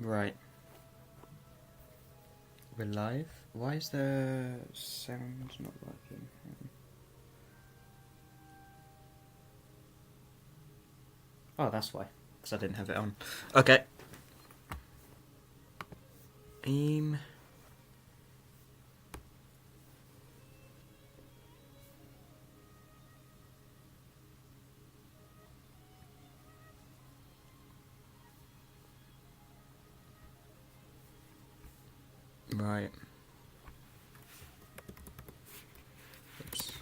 Right. We're live? Why is the sound not working? Oh, that's why. Because I didn't have it on. Okay. Right. Oops.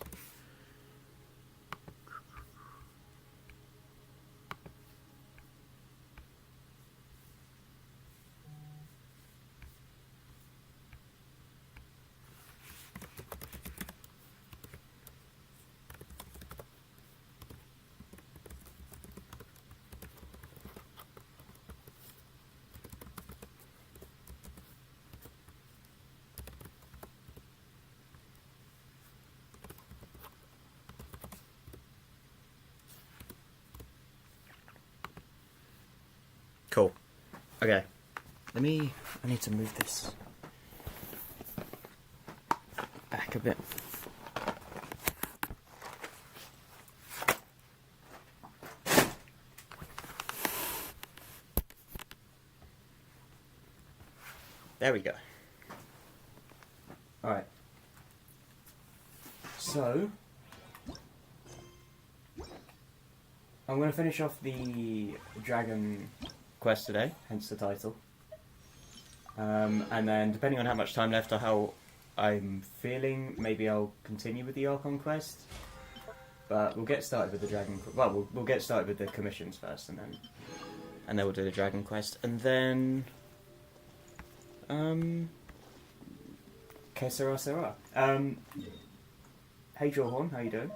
Cool. Okay. I need to move this back a bit. There we go. Alright. So, I'm going to finish off the Dragon quest today, hence the title. And then, depending on how much time left or how I'm feeling, maybe I'll continue with the Archon quest. But we'll get started with the Dragon. Well, we'll get started with the commissions first, and then we'll do the Dragon quest, and then Que sera sera. Hey Jawhorn, how you doing?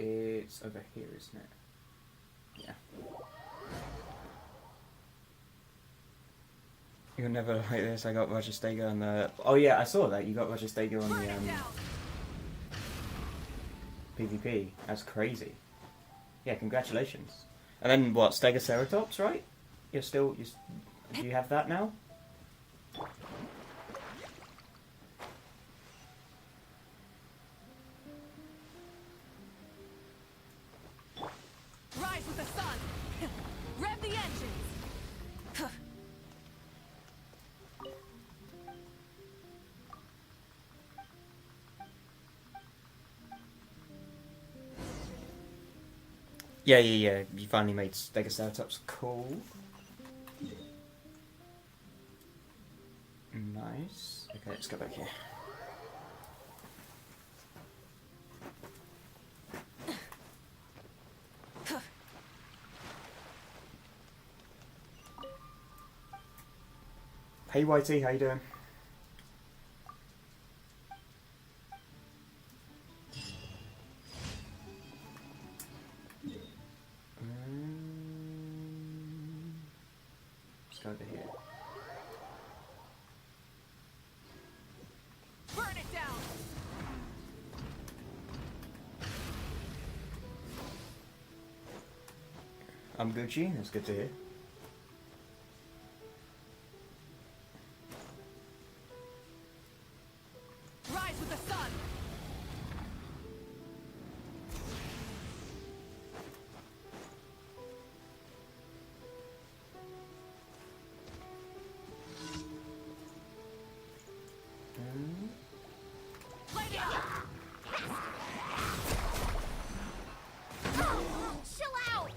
It's over here, isn't it? Yeah. You're never like this. I got Roger Steger on the... Oh yeah, I saw that. You got Roger Steger on the PvP. That's crazy. Yeah, congratulations. And then what? Stegoceratops, right? You're still... Do you have that now? Rise with the sun! Rev the engines! Yeah. You finally made Stegoceratops. Cool. Nice. Okay, let's go back here. Hey YT, how you doing? Let's go over here. Burn it down! I'm Gucci, that's good to hear. Rise with the sun! Light it up! Chill out!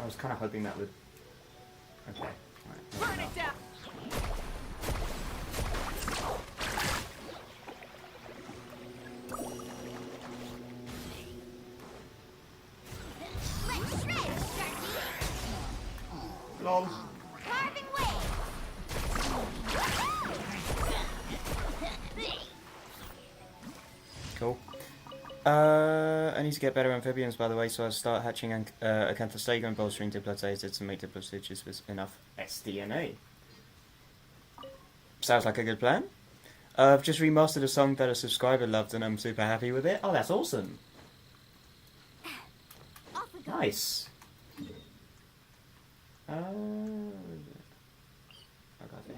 I was kind of hoping that would... Okay. Right, Burn it down. Let's shred it, Sharky. LOL. Carving waves. Cool. I need to get better amphibians, by the way, so I'll start hatching Acanthostega and bolstering Diplotated to make Diploticious with enough SDNA. Sounds like a good plan. I've just remastered a song that a subscriber loved and I'm super happy with it. Oh, that's awesome. Off we go. Nice. I got it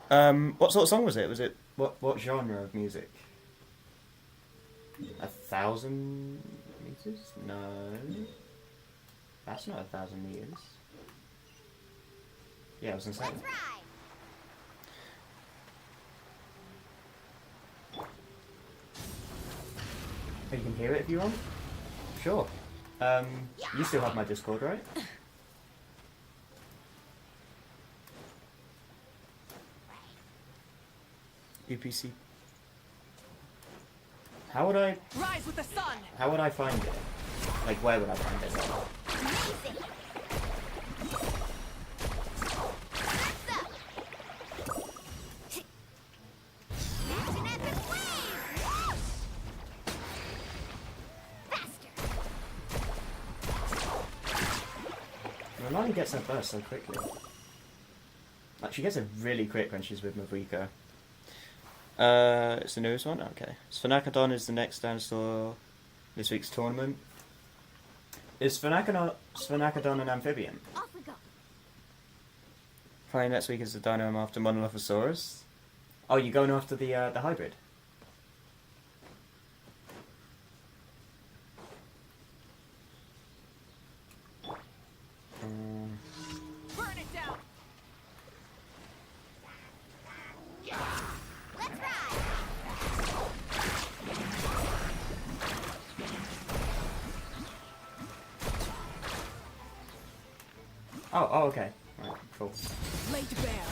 here. What sort of song was it? Was it what genre of music? 1,000 meters? No, that's not 1,000 meters. Yeah, I was insane. Let's ride. Oh, you can hear it if you want. Sure. You still have my Discord, right? UPC. How would I Rise with the sun. find it? Like, where would I find it? Amazing. That's up. Imagine epic wave. Faster. Milani gets her burst so quickly. Like, she gets it really quick when she's with Mavrika. It's the newest one? Okay. Sphenacodon is the next dinosaur this week's tournament. Is Sphenacodon an amphibian? Off we go. Playing next week is the dino I'm after, Monolophosaurus. Oh, you're going after the hybrid? Burn it down. Let's ride. Oh, okay. Right, cool. Laid bare.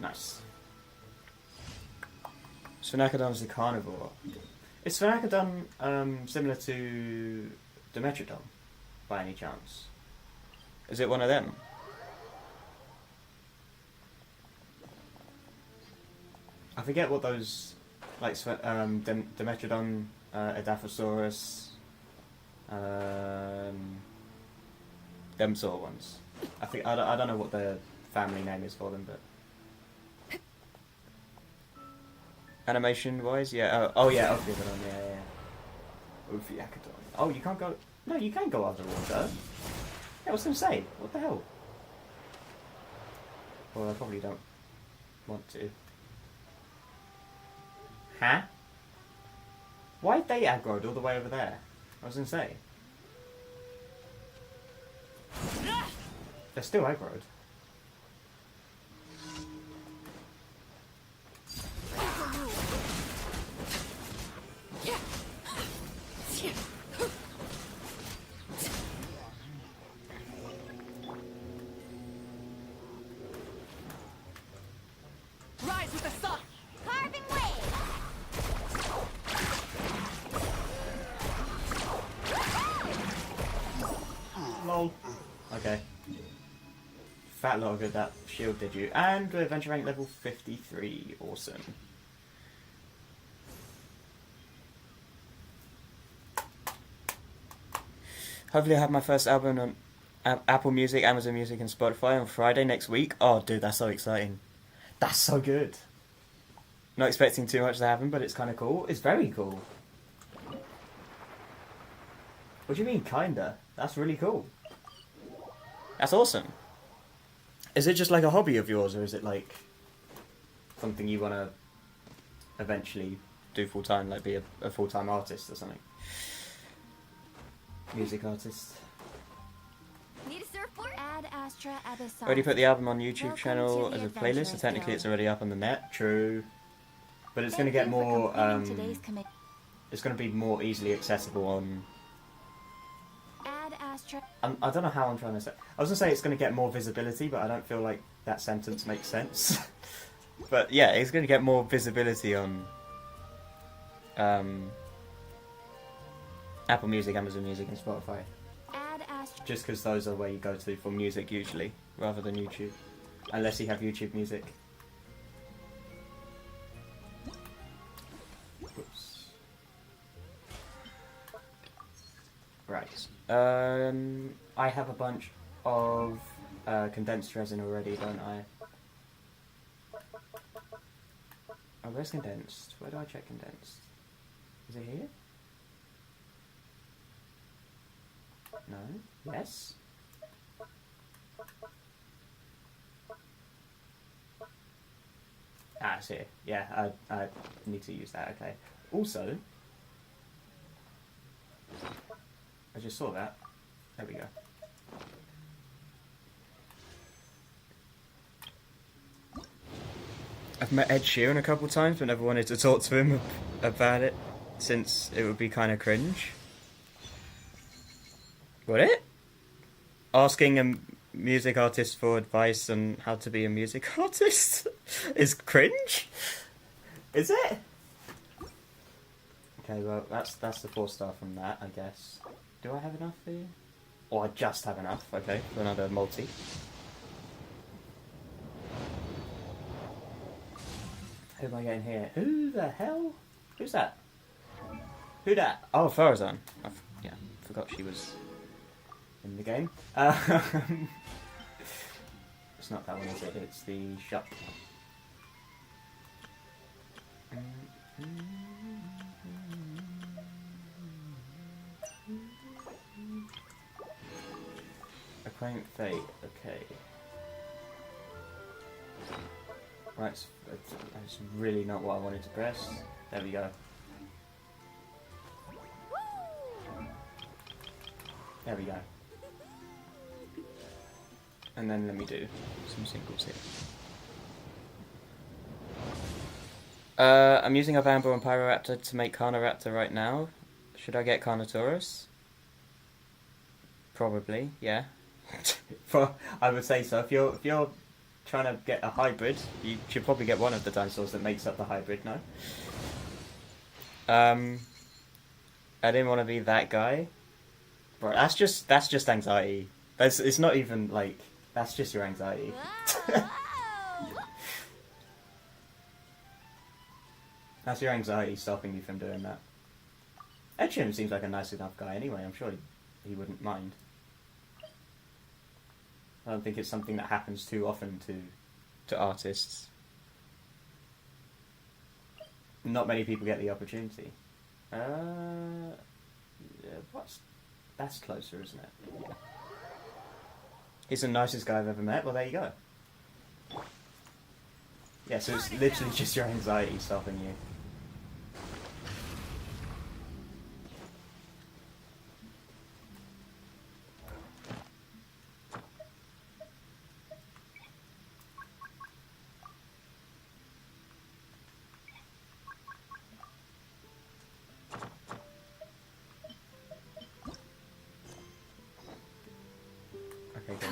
Nice. Sphenacodon is a carnivore. Is Sphenacodon similar to Dimetrodon, by any chance? Is it one of them? I forget what those, like, Dimetrodon, Edaphosaurus, them sort of ones. I don't know what the family name is for them, but animation wise, yeah. Oh yeah, Ophiuchedon, yeah. Ophiuchedon. Oh, you can't go. No, you can go underwater. Yeah, I was gonna say, what the hell? Well, I probably don't want to. Huh? Why they aggroed all the way over there? I was gonna say. They're still aggroed. Rise with the sun. Carving waves. Lol. Okay. Fat lot of good that shield did you. And we're adventure rank level 53. Awesome. Hopefully I have my first album on Apple Music, Amazon Music and Spotify on Friday next week. Oh dude, that's so exciting. That's so good. Not expecting too much to happen, but it's kind of cool. It's very cool. What do you mean, kinda? That's really cool. That's awesome. Is it just like a hobby of yours, or is it like something you want to eventually do full time, like be a full time artist or something? Music artist. Need a surfboard? Ad Astra Abyssal. Already put the album on YouTube Welcome channel to the as a playlist, so Adventurers technically Guild. it's already up on the net. True, but it's going to Thank get you for more. completing today's commit- It's going to be more easily accessible on ashtray. I don't know how I'm trying to say. I was gonna say it's gonna get more visibility, but I don't feel like that sentence makes sense. But yeah, it's gonna get more visibility on Apple Music, Amazon Music, and Spotify. Add ashtray. Just because those are where you go to for music usually, rather than YouTube, unless you have YouTube Music. Oops. Right. I have a bunch of condensed resin already, don't I? Oh, where's condensed? Where do I check condensed? Is it here? No? Yes? Ah, it's here. Yeah, I need to use that, okay. Also, I just saw that. There we go. I've met Ed Sheeran a couple times, but never wanted to talk to him about it, since it would be kind of cringe. What it? Asking a music artist for advice on how to be a music artist is cringe? Is it? Okay, well, that's the 4-star from that, I guess. Do I have enough here? Or I just have enough, okay, for another multi. Who am I getting here? Who the hell? Who's that? Who that? Oh, Farazan. Yeah, forgot she was in the game. It's not that one, is it? It's the shop. A quaint fate, okay. Right, that's really not what I wanted to press. There we go. There we go. And then let me do some singles here. I'm using a Vambo and Pyroraptor to make Carnoraptor right now. Should I get Carnotaurus? Probably, yeah. I would say so. If you're trying to get a hybrid, you should probably get one of the dinosaurs that makes up the hybrid, no? I didn't want to be that guy. Bro, that's just anxiety. It's not even like, that's just your anxiety. That's your anxiety stopping you from doing that. Ed Sheeran seems like a nice enough guy anyway, I'm sure he wouldn't mind. I don't think it's something that happens too often to artists. Not many people get the opportunity. That's closer, isn't it? Yeah. He's the nicest guy I've ever met. Well, there you go. Yeah, so it's literally just your anxiety stopping you. Okay, good.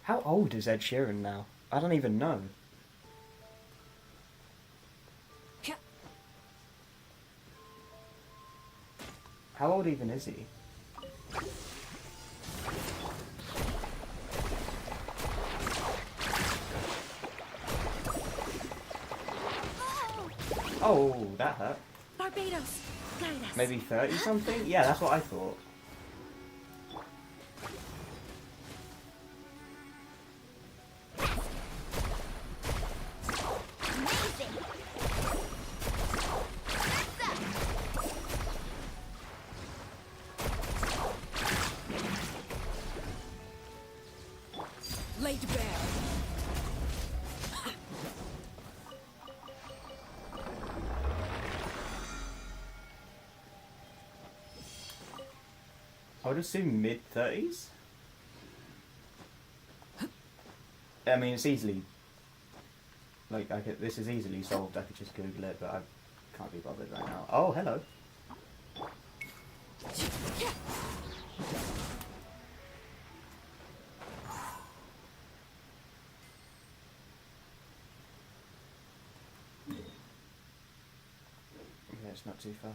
How old is Ed Sheeran now? I don't even know. How old even is he? Oh, that hurt. Barbados, guide us. Maybe 30 something? Yeah, that's what I thought. Laid bare. I would assume mid-30s? I mean, it's easily Like, this is easily solved. I could just Google it, but I can't be bothered right now. Oh, hello. Yeah, it's not too far.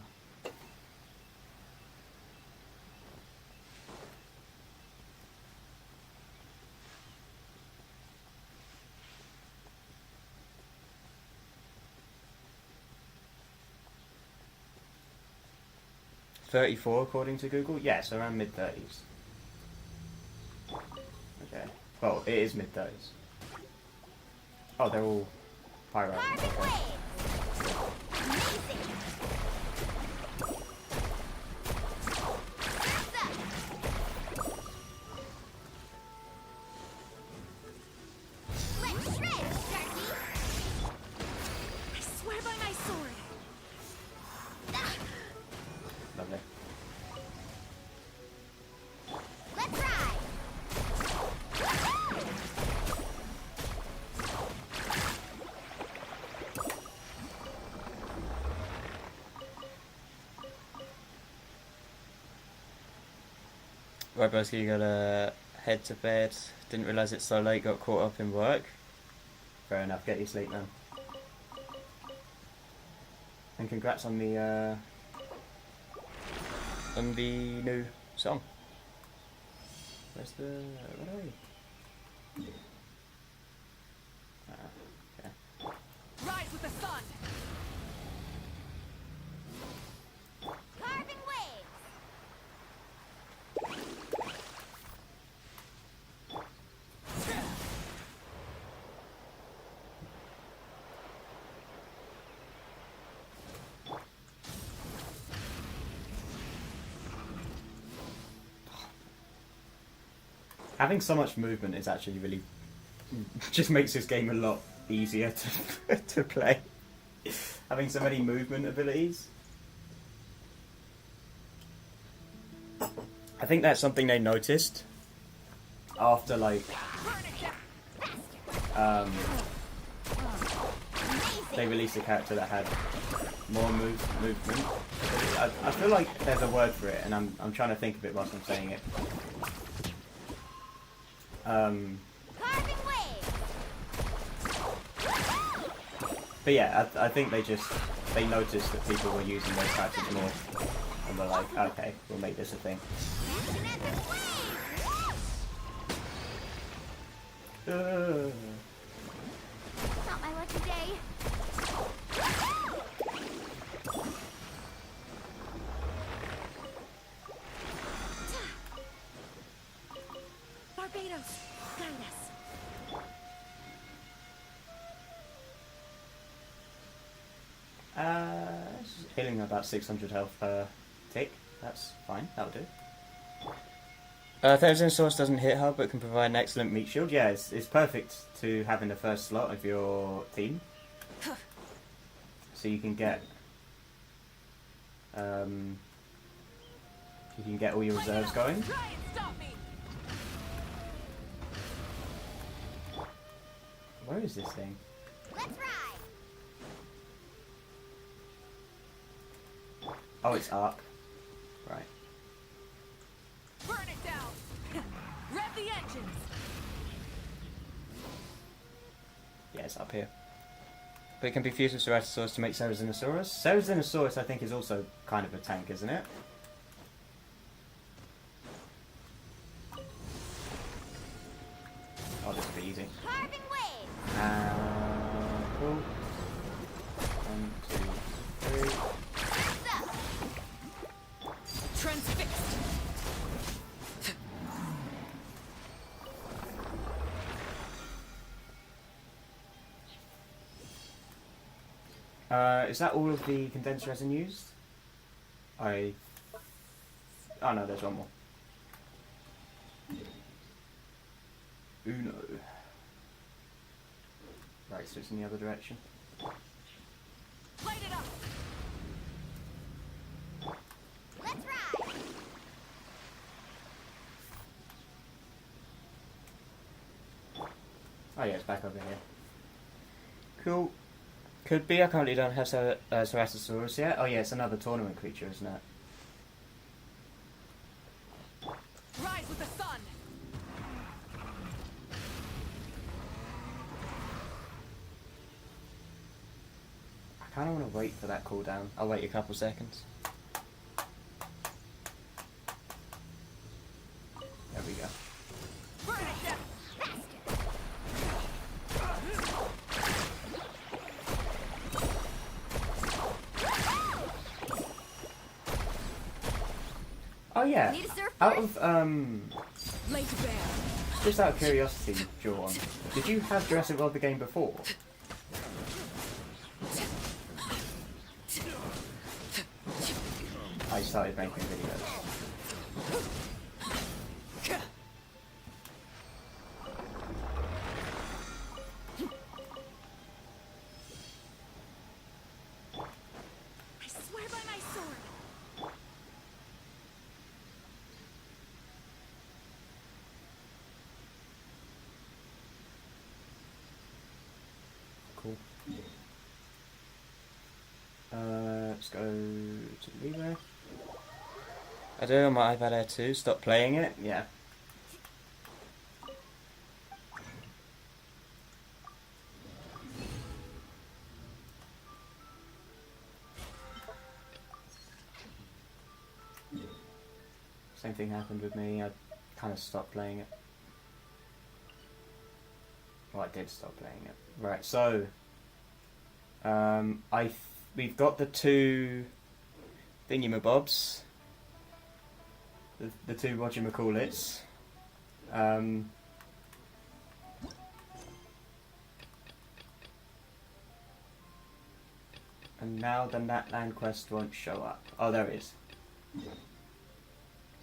$34 according to Google? Yes, around mid-30s. Okay. Well, it is mid-30s. Oh, they're all pyro. Okay. Lovely. Right, Broski, you gotta head to bed. Didn't realise it's so late, got caught up in work. Fair enough, get your sleep, man. And congrats on the new song. Where's the... what are we? Okay. Rise with the sun. Carving waves. Having so much movement is actually really... just makes this game a lot easier to, to play. Having so many movement abilities. I think that's something they noticed after, like, they released a character that had more movement. I feel like there's a word for it, and I'm trying to think of it whilst I'm saying it. But yeah, I think they noticed that people were using those characters more, and were like, okay, we'll make this a thing. Not my lucky day. Barbados, guide us. Healing about 600 health per tick. That's fine, that'll do. Thousand Source doesn't hit hard, but can provide an excellent meat shield. Yeah, it's perfect to have in the first slot of your team. So you can get all your reserves going. Try and stop me. Where is this thing? Let's ride. Oh, it's up. Right. Burn it down. Rev the engines. Yeah, it's up here. But it can be fused with Ceratosaurus to make Cerazinosaurus. Cerazinosaurus, I think, is also kind of a tank, isn't it? Oh, this will be easy. Carving waves. Cool. 1, 2, 3. Transfixed. Is that all of the condensed resin used? Oh no, there's one more. Uno. Right, so it's in the other direction. Light it up. Let's ride. Oh yeah, it's back over here. Cool. Could be. I currently don't have Ceratosaurus yet. Oh yeah, it's another tournament creature, isn't it? Rise with the sun. I kind of want to wait for that cooldown. I'll wait a couple seconds. There we go. Burn it down. Oh yeah. Need a surfboard? Out of Lay to bear. just out of curiosity, John, did you have Jurassic World the game before? I started making videos. I swear by my sword. Cool. Let's go to Libra. I do on my iPad Air 2. Stop playing it. Yeah. Same thing happened with me. I kind of stopped playing it. Well, I did stop playing it. Right. So, we've got the two thingamabobs. The two whatchamacallits. And now the Natlan quest won't show up. Oh, there it is.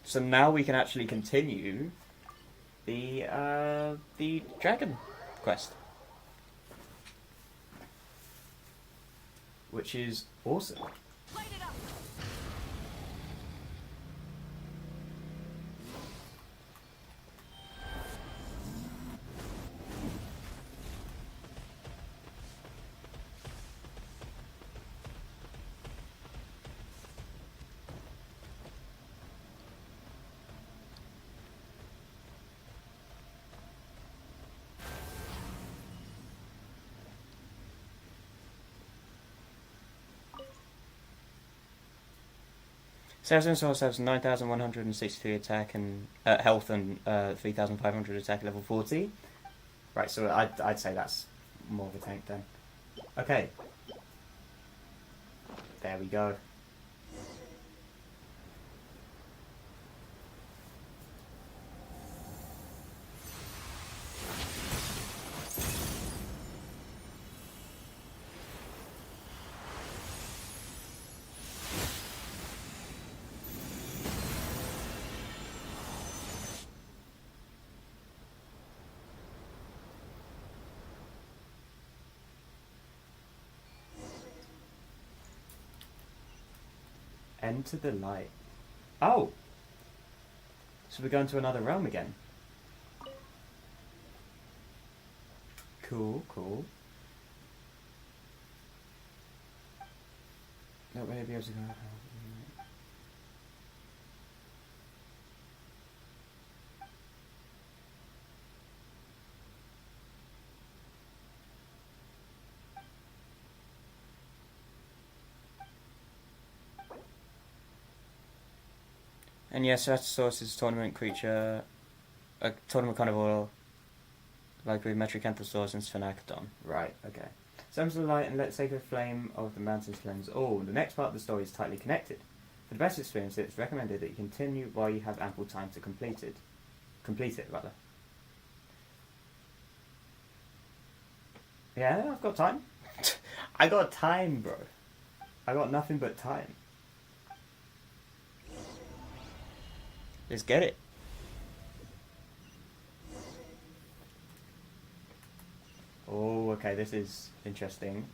So now we can actually continue the dragon quest, which is awesome. Light it up. Saracen Source has 9,163 attack and health and 3,500 attack level 40. Right, so I'd say that's more of a tank then. Okay. There we go. Enter the light. Oh! So we're going to another realm again. Cool, cool. That way I'll be able to go out. And yes, Ceratosaurus is a tournament creature, a tournament carnivore, like with Metricanthosaurus and Sphenacodon. Right, okay. Summons the light and let sacred flame of the mountains cleanse all. The next part of the story is tightly connected. For the best experience, it's recommended that you continue while you have ample time to complete it. Yeah, I've got time. I got time, bro. I got nothing but time. Let's get it. Oh, okay, this is interesting.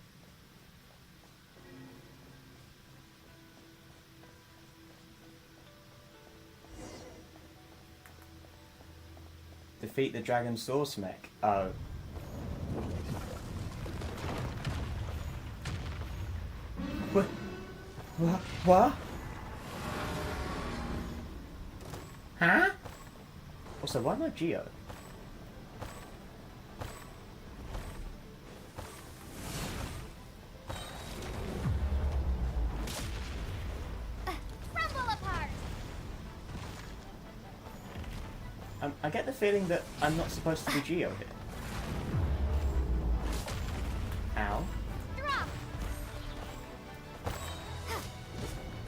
Defeat the dragon source mech. Oh. What? Huh? Also, why not Geo? Crumble apart! I get the feeling that I'm not supposed to be Geo here. Ow. Drop!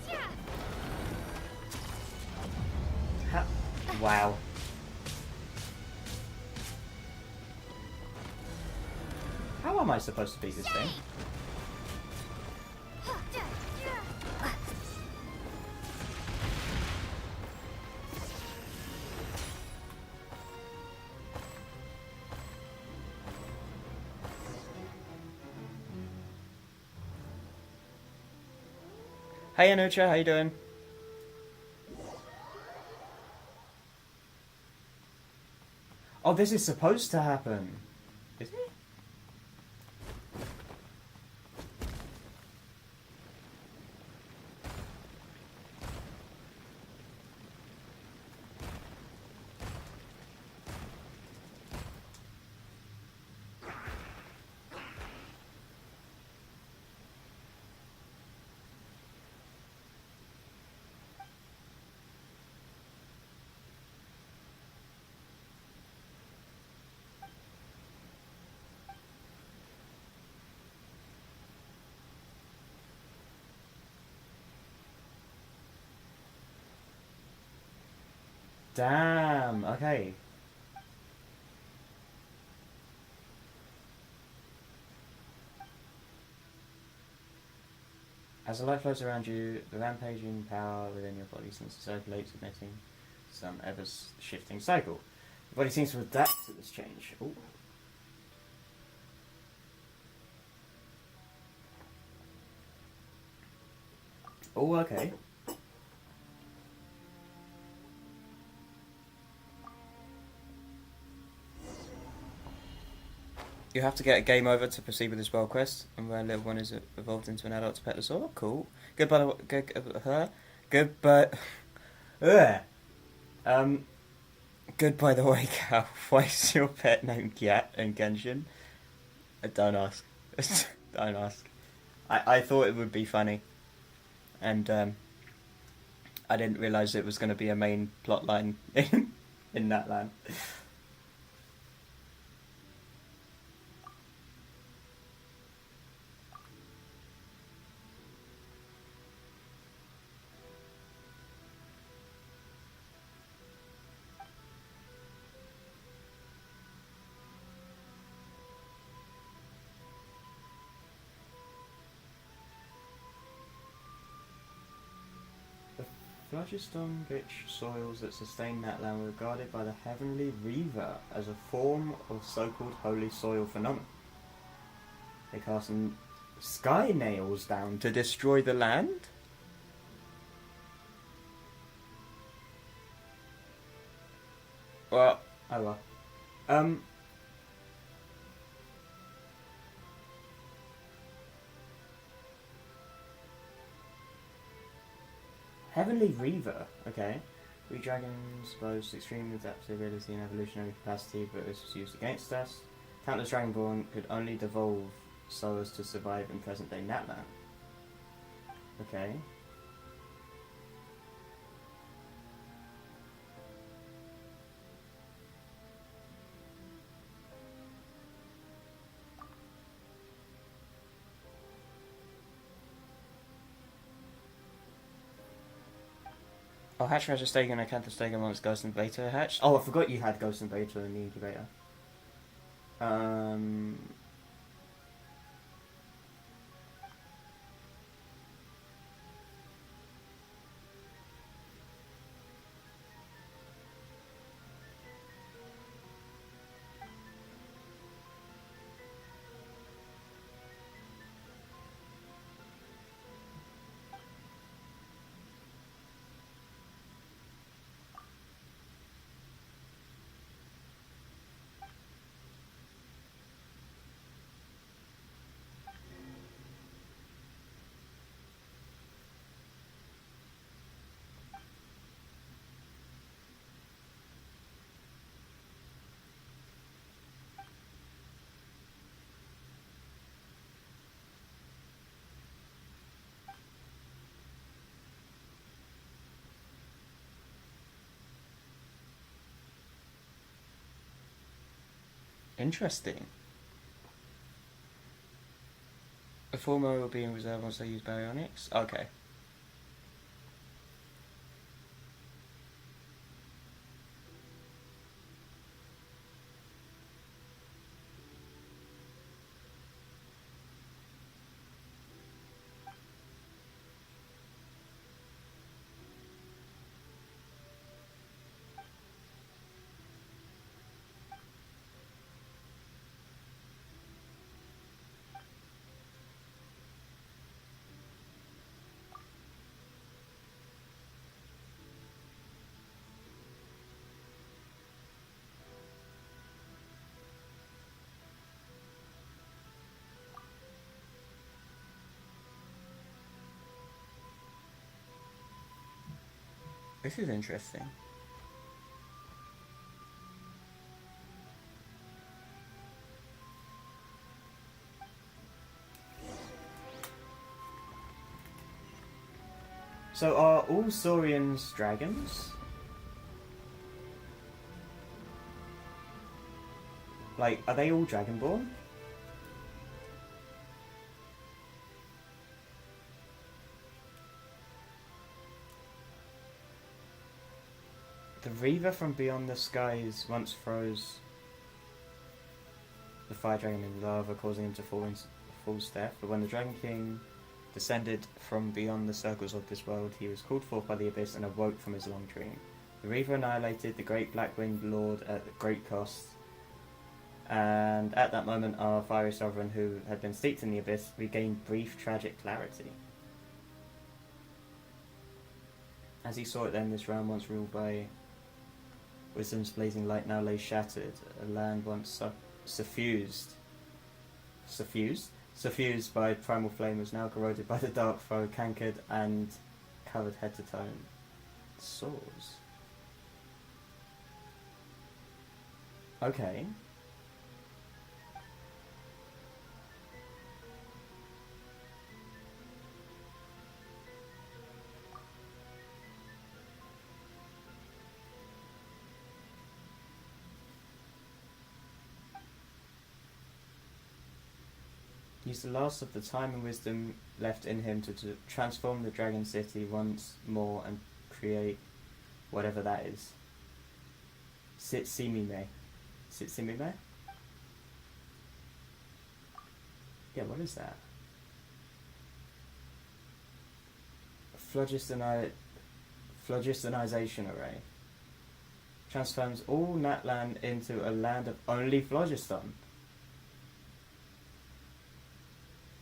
Yeah. Ha wow. How am I supposed to beat this thing? Hey Anucha, how you doing? Oh, this is supposed to happen. Is it? Damn, okay. As the light flows around you, the rampaging power within your body seems to circulate, emitting some ever-shifting cycle. Your body seems to adapt to this change. Ooh. Oh, okay. You have to get a game over to proceed with this world quest, and where little one is evolved into an adult to pet the sword. Cool. Goodbye. Goodbye. Ugh. Goodbye the way, cow. Why is your pet named Gat and Genshin? Don't ask. Don't ask. I thought it would be funny, and I didn't realise it was going to be a main plot line in Natlan. Phlogiston-rich soils that sustain Natlan were regarded by the Heavenly Reaver as a form of so-called holy soil phenomenon. They cast some sky nails down to destroy the land? Well, oh well. Heavenly Reaver, okay. We dragons boast extreme adaptability and evolutionary capacity, but this was used against us. Countless Dragonborn could only devolve so as to survive in present-day Natlan. Okay. Oh, Hatcher has a stake and Acantha stake amongst Ghost and Beta hatched. Oh, I forgot you had Ghost and Beta in the incubator. Interesting. A former will be in reserve once they use baryonics? Okay. This is interesting. So are all Saurians dragons? Like, are they all dragonborn? The Reaver from Beyond the Skies once froze the fire dragon in lava, causing him to fall into false death. But when the Dragon King descended from beyond the circles of this world, he was called forth by the abyss and awoke from his long dream. The Reaver annihilated the great Black-Winged Lord at great cost, and at that moment our fiery sovereign, who had been steeped in the abyss, regained brief tragic clarity. As he saw it then, this realm once ruled by wisdom's blazing light now lay shattered, a land once suffused by primal flame was now corroded by the dark foe, cankered and covered head to toe in sores. Okay. Use the last of the time and wisdom left in him to transform the Dragon City once more and create whatever that is. Sitsimime. Sitsimime? Yeah, what is that? Phlogistonization array. Transforms all Natlan into a land of only phlogiston.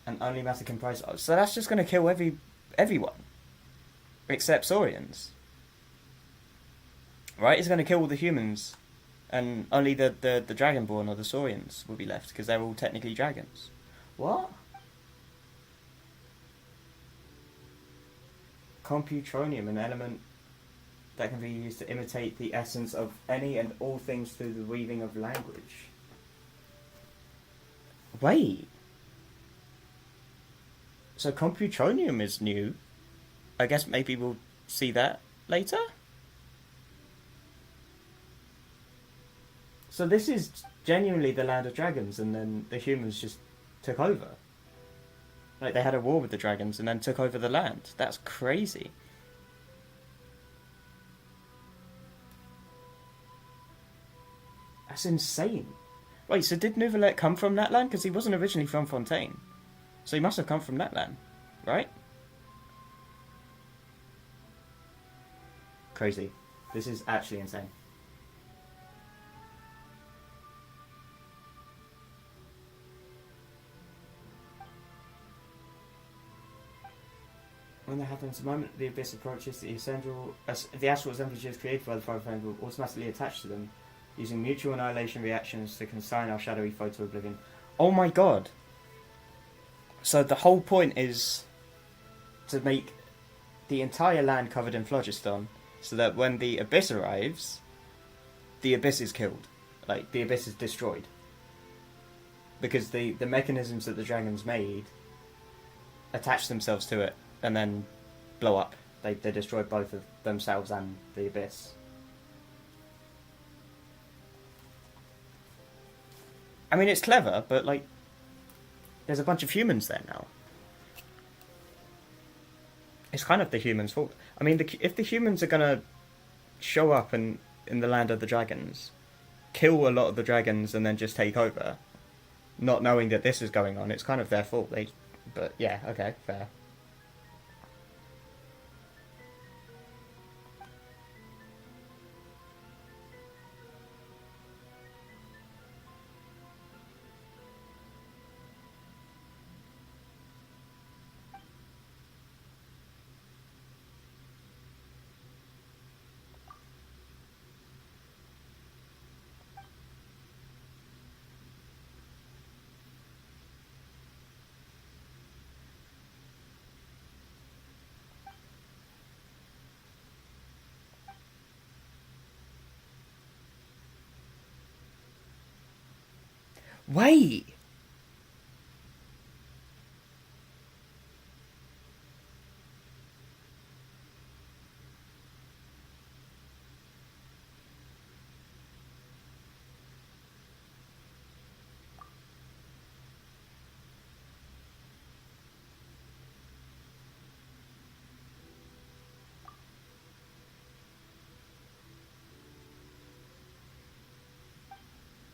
And only matter comprised of. So that's just going to kill everyone. Except Saurians. Right? It's going to kill all the humans. And only the Dragonborn or the Saurians will be left, because they're all technically dragons. What? Computronium, an element that can be used to imitate the essence of any and all things through the weaving of language. Wait. So Computronium is new. I guess maybe we'll see that later? So this is genuinely the land of dragons, and then the humans just took over. Like, they had a war with the dragons and then took over the land. That's crazy. That's insane. Wait, so did Nouvelet come from Natlan? Because he wasn't originally from Fontaine. So he must have come from Natlan, right? Crazy. This is actually insane. When that happens, the moment the abyss approaches, the astral assemblages created by the Fire Flame will automatically attach to them, using mutual annihilation reactions to consign our shadowy foe to oblivion. Oh my god! So the whole point is to make the entire land covered in phlogiston, so that when the abyss arrives, the abyss is killed. Like, the abyss is destroyed. Because the mechanisms that the dragons made attach themselves to it and then blow up. They destroy both of themselves and the abyss. I mean, it's clever, but like, there's a bunch of humans there now. It's kind of the humans' fault. I mean, if the humans are gonna show up in the land of the dragons, kill a lot of the dragons, and then just take over, not knowing that this is going on, it's kind of their fault. But yeah, okay, fair. Wait!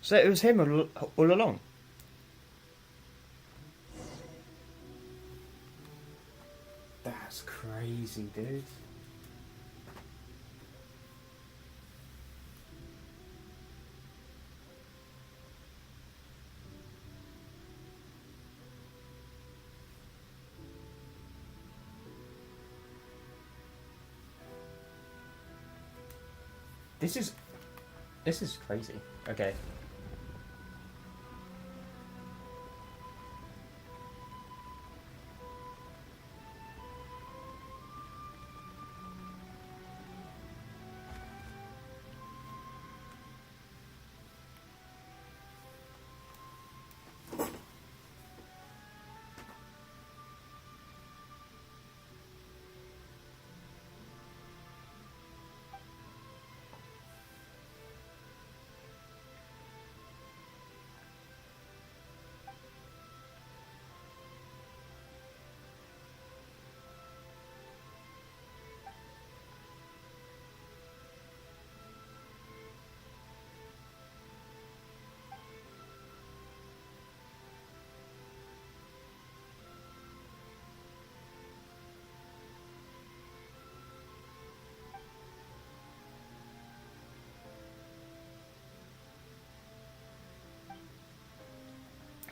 So it was him all along. That's crazy, dude. This is crazy. Okay.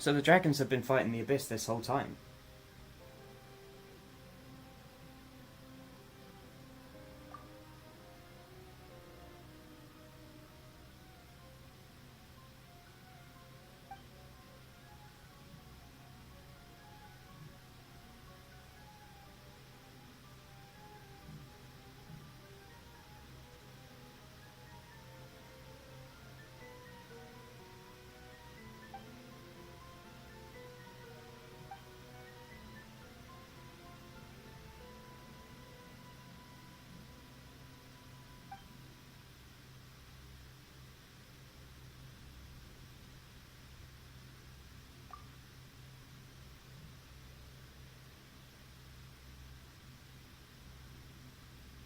So the dragons have been fighting the abyss this whole time.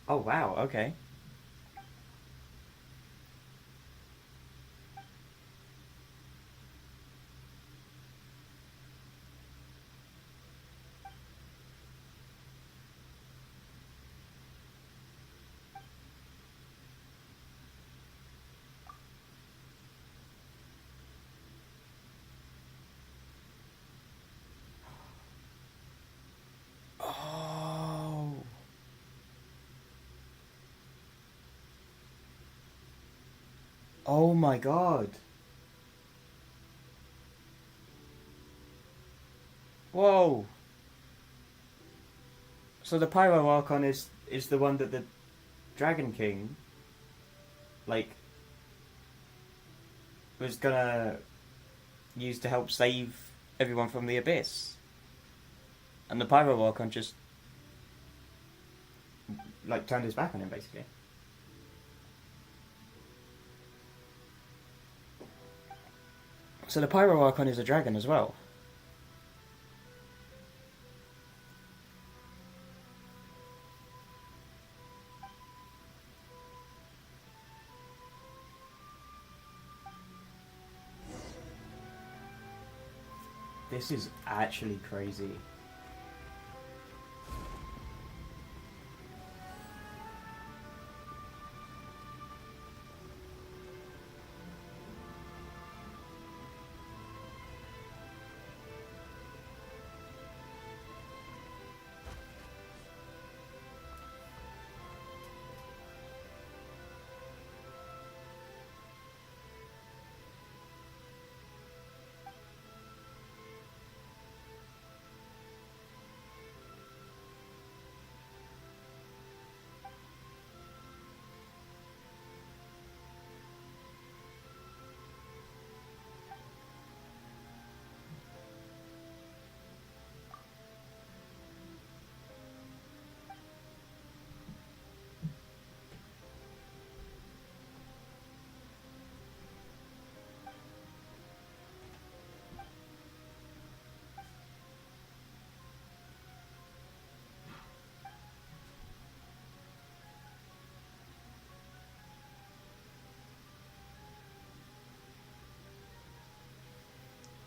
Oh wow, okay. Oh. Oh my god. Whoa. So the Pyro Archon is the one that the Dragon King like was gonna use to help save everyone from the abyss. And the Pyro Archon just like turned his back on him basically. So the Pyro Archon is a dragon as well. This is actually crazy.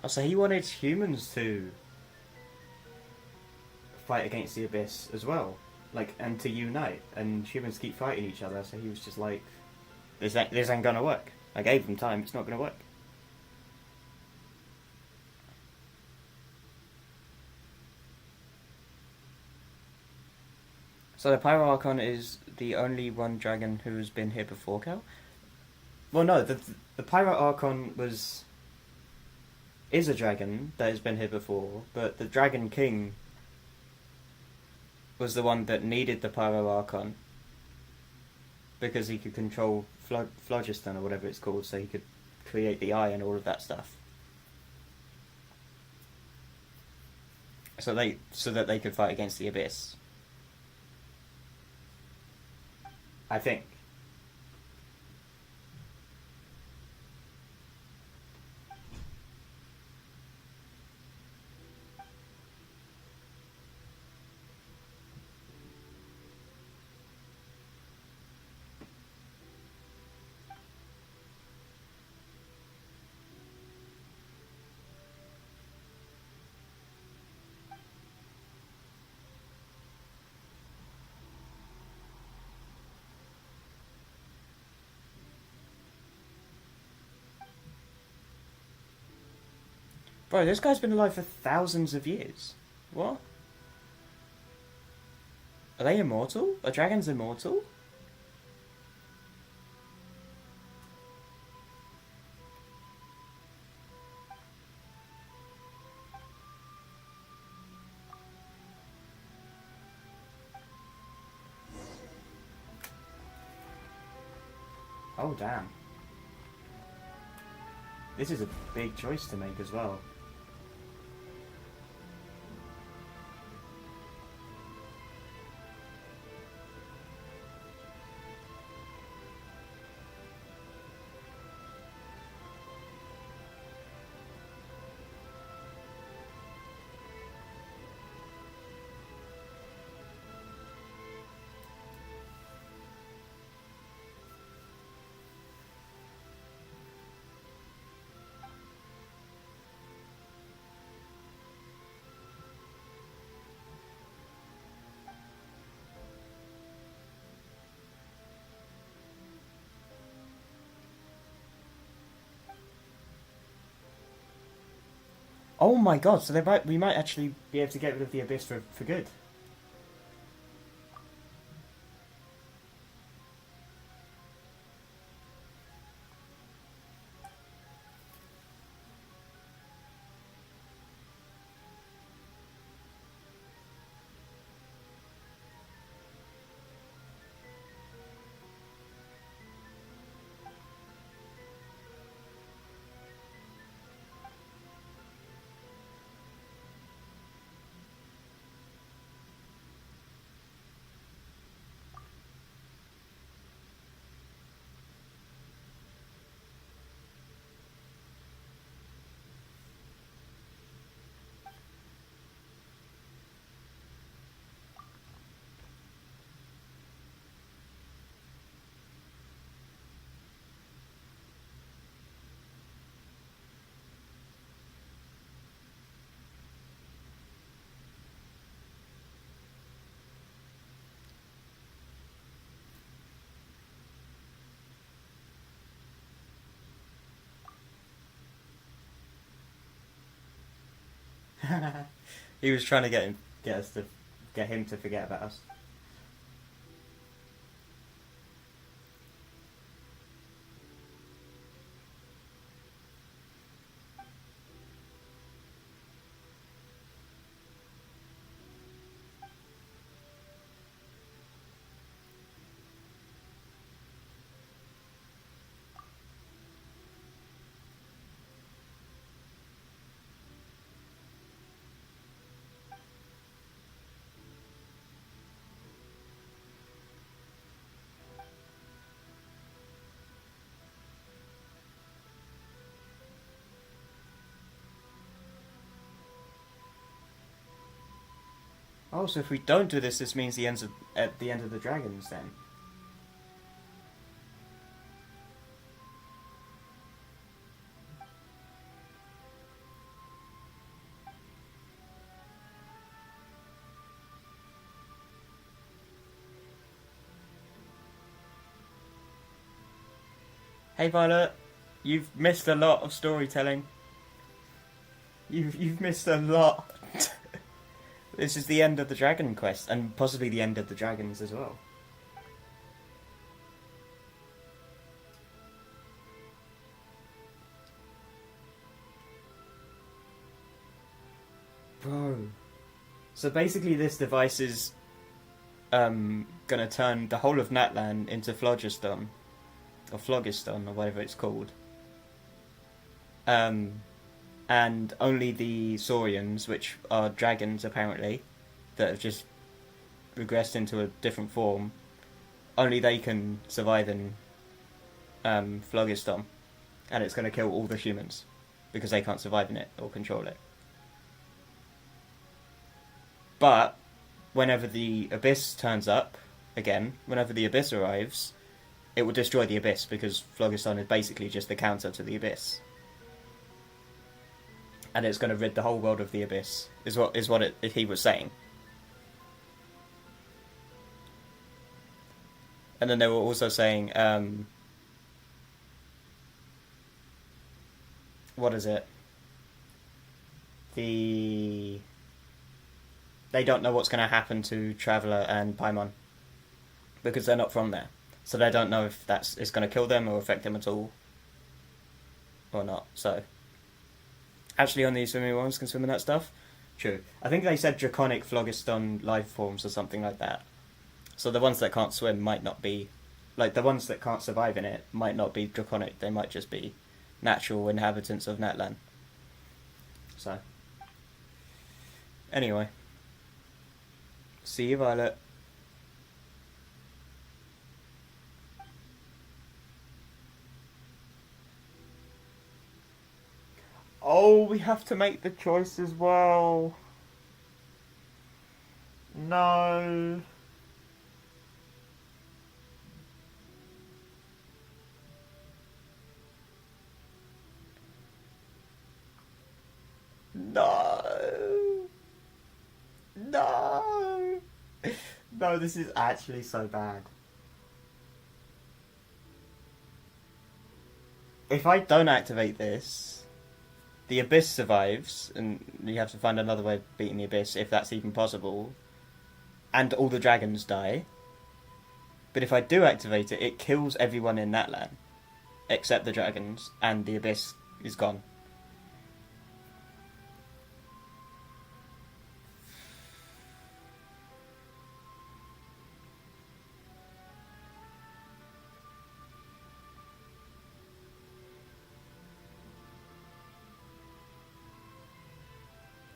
Oh, so he wanted humans to fight against the Abyss as well, like, and to unite, and humans keep fighting each other, so he was just like, this ain't gonna work. I gave them time, it's not gonna work. So the Pyro Archon is the only one dragon who's been here before, Cal? Well, no, the Pyro Archon is a dragon that has been here before, but the Dragon King was the one that needed the Pyro Archon because he could control Phlogiston or whatever it's called, so he could create the eye and all of that stuff. So that they could fight against the Abyss. I think. Bro, this guy's been alive for thousands of years. What? Are they immortal? Are dragons immortal? Oh, damn. This is a big choice to make as well. Oh my god, so we might actually be able to get rid of the Abyss for good. He was trying to get him to forget about us. Oh, so if we don't do this, this means at the end of the dragons then. Hey Violet, you've missed a lot of storytelling. You've missed a lot. This is the end of the Dragon Quest, and possibly the end of the dragons as well. Bro. So basically this device is gonna turn the whole of Natlan into Phlogiston. Or Phlogiston, or whatever it's called. And only the Saurians, which are dragons apparently, that have just regressed into a different form, only they can survive in Phlogiston. And it's going to kill all the humans, because they can't survive in it or control it. But, whenever the Abyss turns up, again, whenever the Abyss arrives, it will destroy the Abyss, because Phlogiston is basically just the counter to the Abyss. And it's going to rid the whole world of the Abyss, is what he was saying. And then they were also saying, what is it? They don't know what's going to happen to Traveller and Paimon, because they're not from there. So they don't know if it's going to kill them or affect them at all, or not. So, actually, only swimming ones can swim in that stuff. True. I think they said draconic phlogiston life forms or something like that. So the ones that can't swim might not be, like the ones that can't survive in it might not be draconic. They might just be natural inhabitants of Natlan. So, anyway, see you, Violet. Oh, we have to make the choice as well. No. No. No. No, this is actually so bad. If I don't activate this, the Abyss survives, and you have to find another way of beating the Abyss, if that's even possible. And all the dragons die. But if I do activate it, it kills everyone in Natlan. Except the dragons, and the Abyss is gone.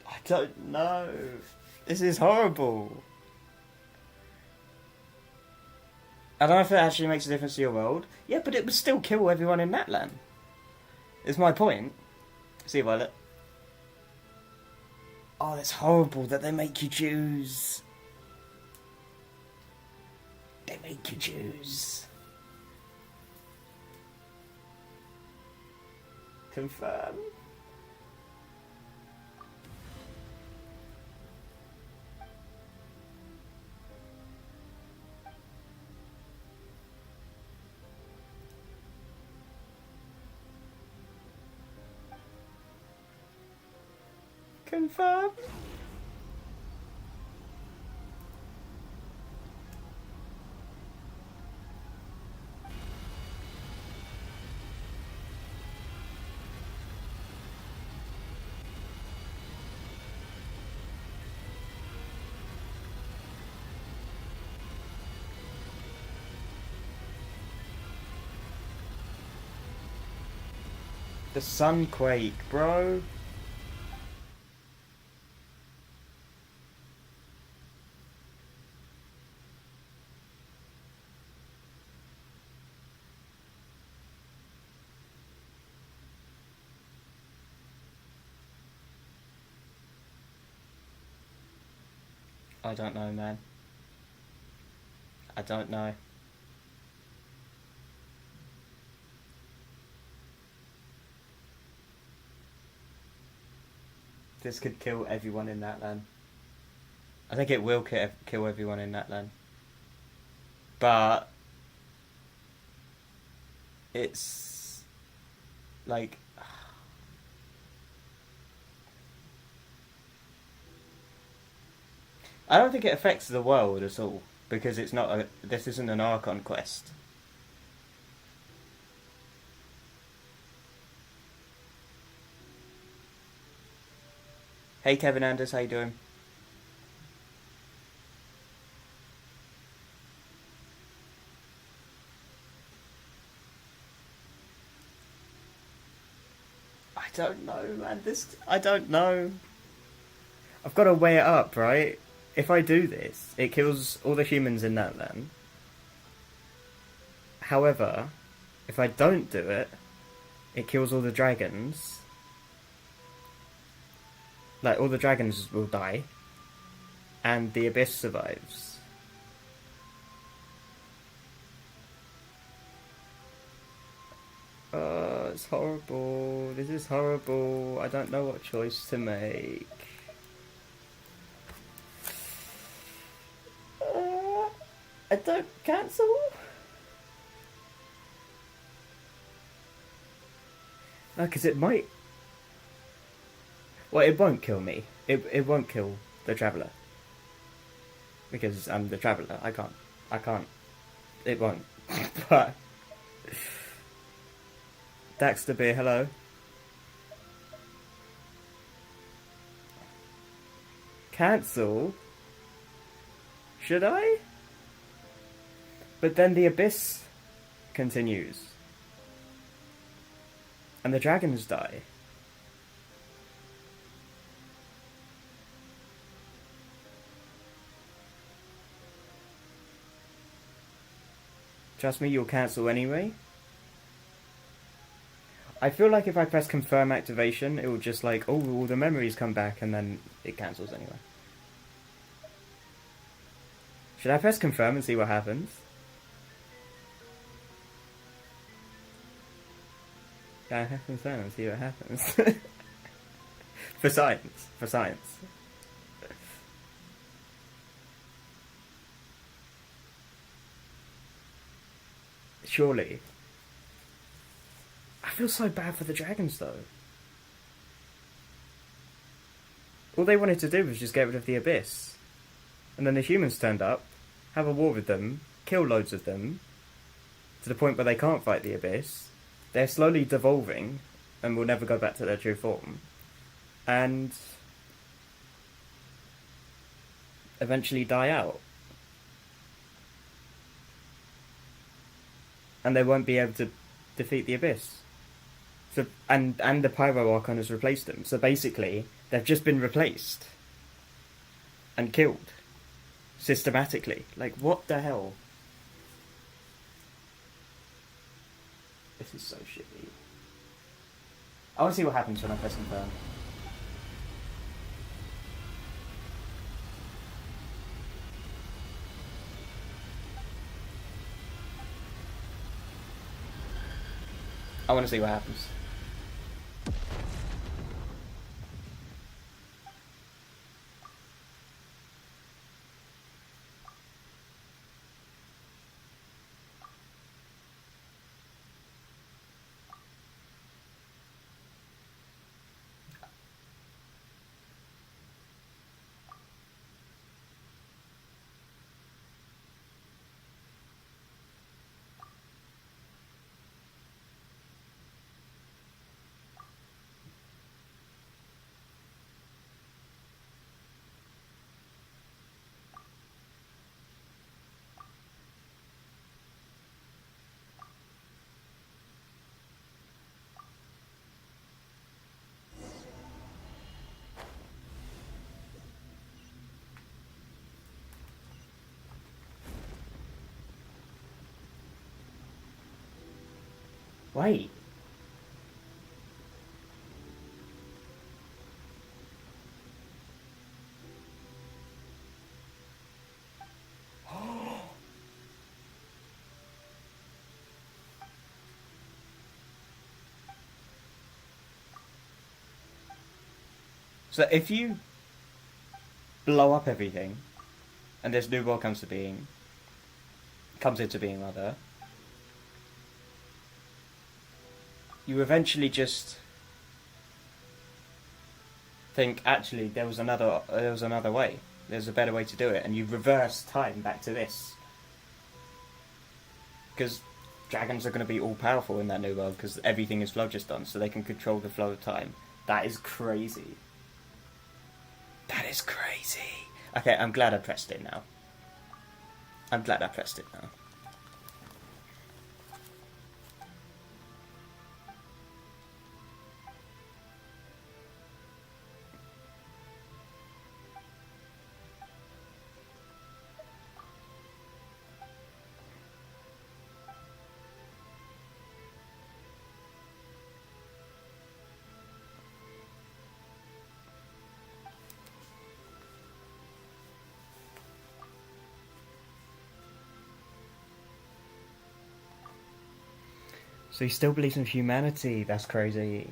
I don't know. This is horrible. I don't know if it actually makes a difference to your world. Yeah, but it would still kill everyone in Natlan. Is my point. See you, Violet. Oh, that's horrible that they make you choose. They make you choose. Confirm. Confirm. The Sunquake, bro. I don't know, man. I don't know. This could kill everyone in Natlan. I think it will kill everyone in Natlan. But it's like I don't think it affects the world at all because it's not this isn't an Archon quest. Hey Kevin Anders, how you doing? I don't know, man. I don't know. I've got to weigh it up, right? If I do this, it kills all the humans in that land. However, if I don't do it, it kills all the dragons. Like, all the dragons will die. And the Abyss survives. It's horrible. This is horrible. I don't know what choice to make. I don't cancel? No, because it might... Well, it won't kill me. It won't kill the Traveller. Because I'm the Traveller. I can't. It won't. But... Daxter Beer, hello. Cancel? Should I? But then the Abyss continues. And the dragons die. Trust me, you'll cancel anyway. I feel like if I press confirm activation, it will just like, oh, all the memories come back, and then it cancels anyway. Should I press confirm and see what happens? Yeah, I press confirm and see what happens. For science. For science. Surely. I feel so bad for the dragons, though. All they wanted to do was just get rid of the Abyss. And then the humans turned up, have a war with them, kill loads of them, to the point where they can't fight the Abyss. They're slowly devolving, and will never go back to their true form. And... eventually die out. And they won't be able to defeat the Abyss. So, and the Pyro Archon has replaced them. So basically, they've just been replaced. And killed. Systematically. Like, what the hell? This is so shitty. I want to see what happens when I press confirm. I want to see what happens. Wait. So if you blow up everything, and this new world comes into being rather, you eventually just think, actually, there was another way. There's a better way to do it, and you reverse time back to this. Because dragons are going to be all powerful in that new world, because everything is Phlogiston, so they can control the flow of time. That is crazy. That is crazy. Okay, I'm glad I pressed it now. So he still believes in humanity. That's crazy.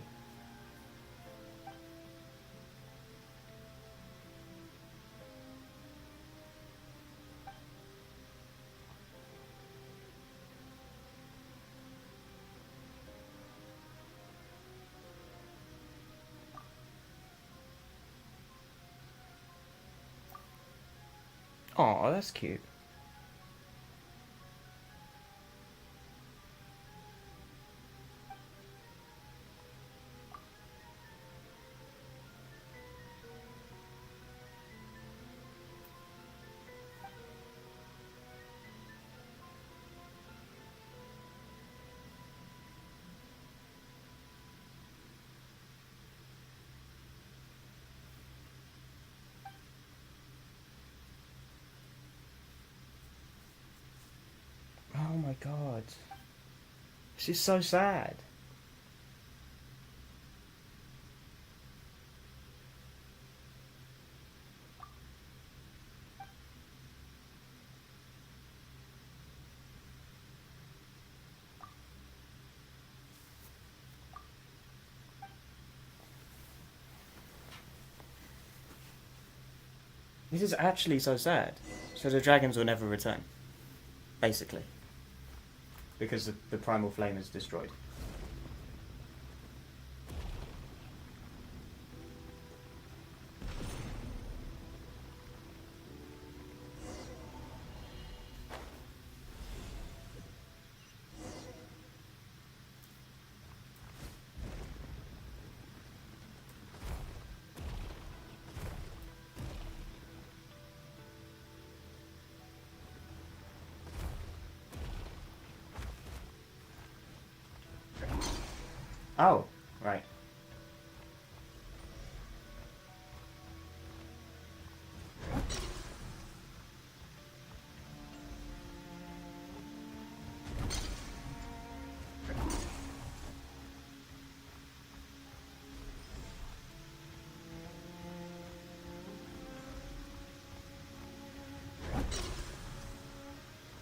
Oh, that's cute. Oh my god. This is so sad. This is actually so sad. So the dragons will never return. Basically. Because the primal flame is destroyed. Oh, right.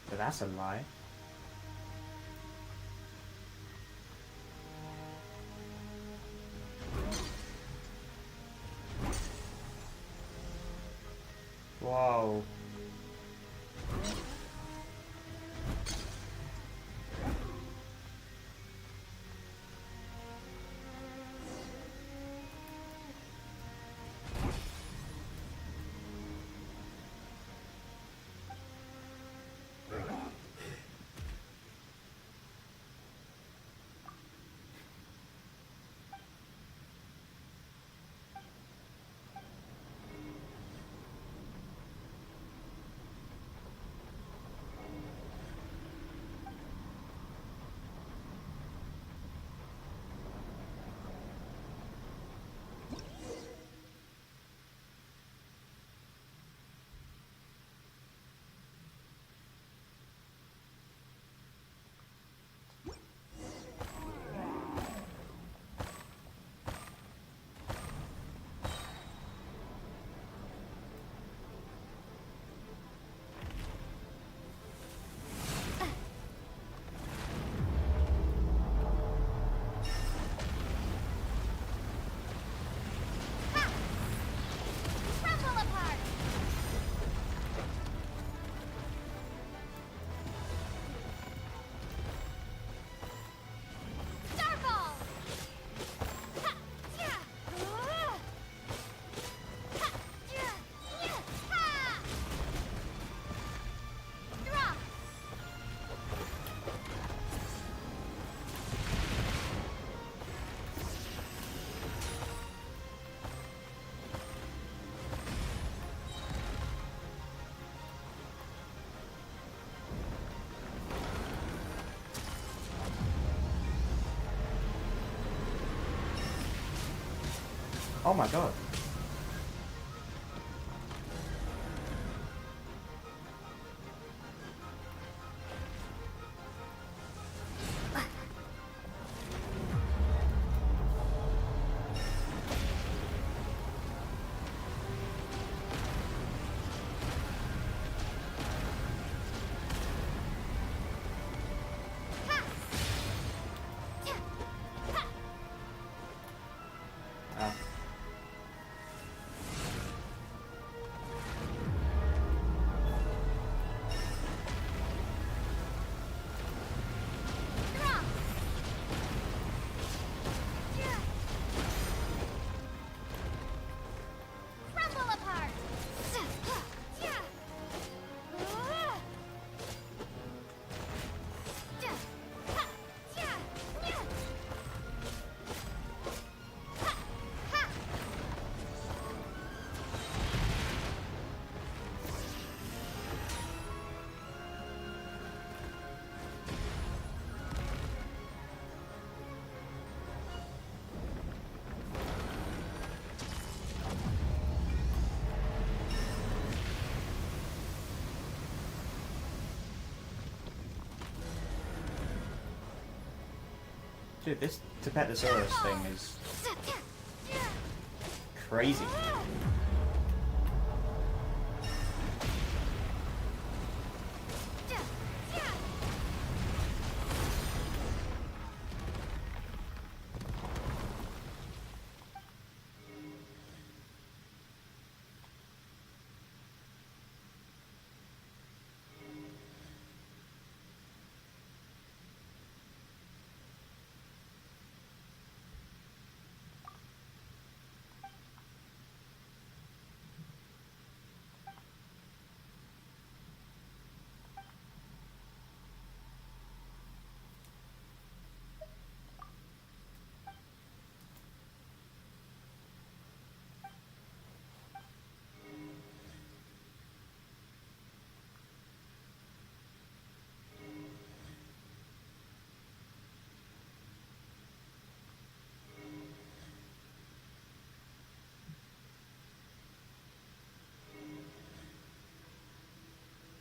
But that's a lie. Whoa. Oh my god. Ah. Crumble apart. Dude, this Tepetosaurus thing is crazy.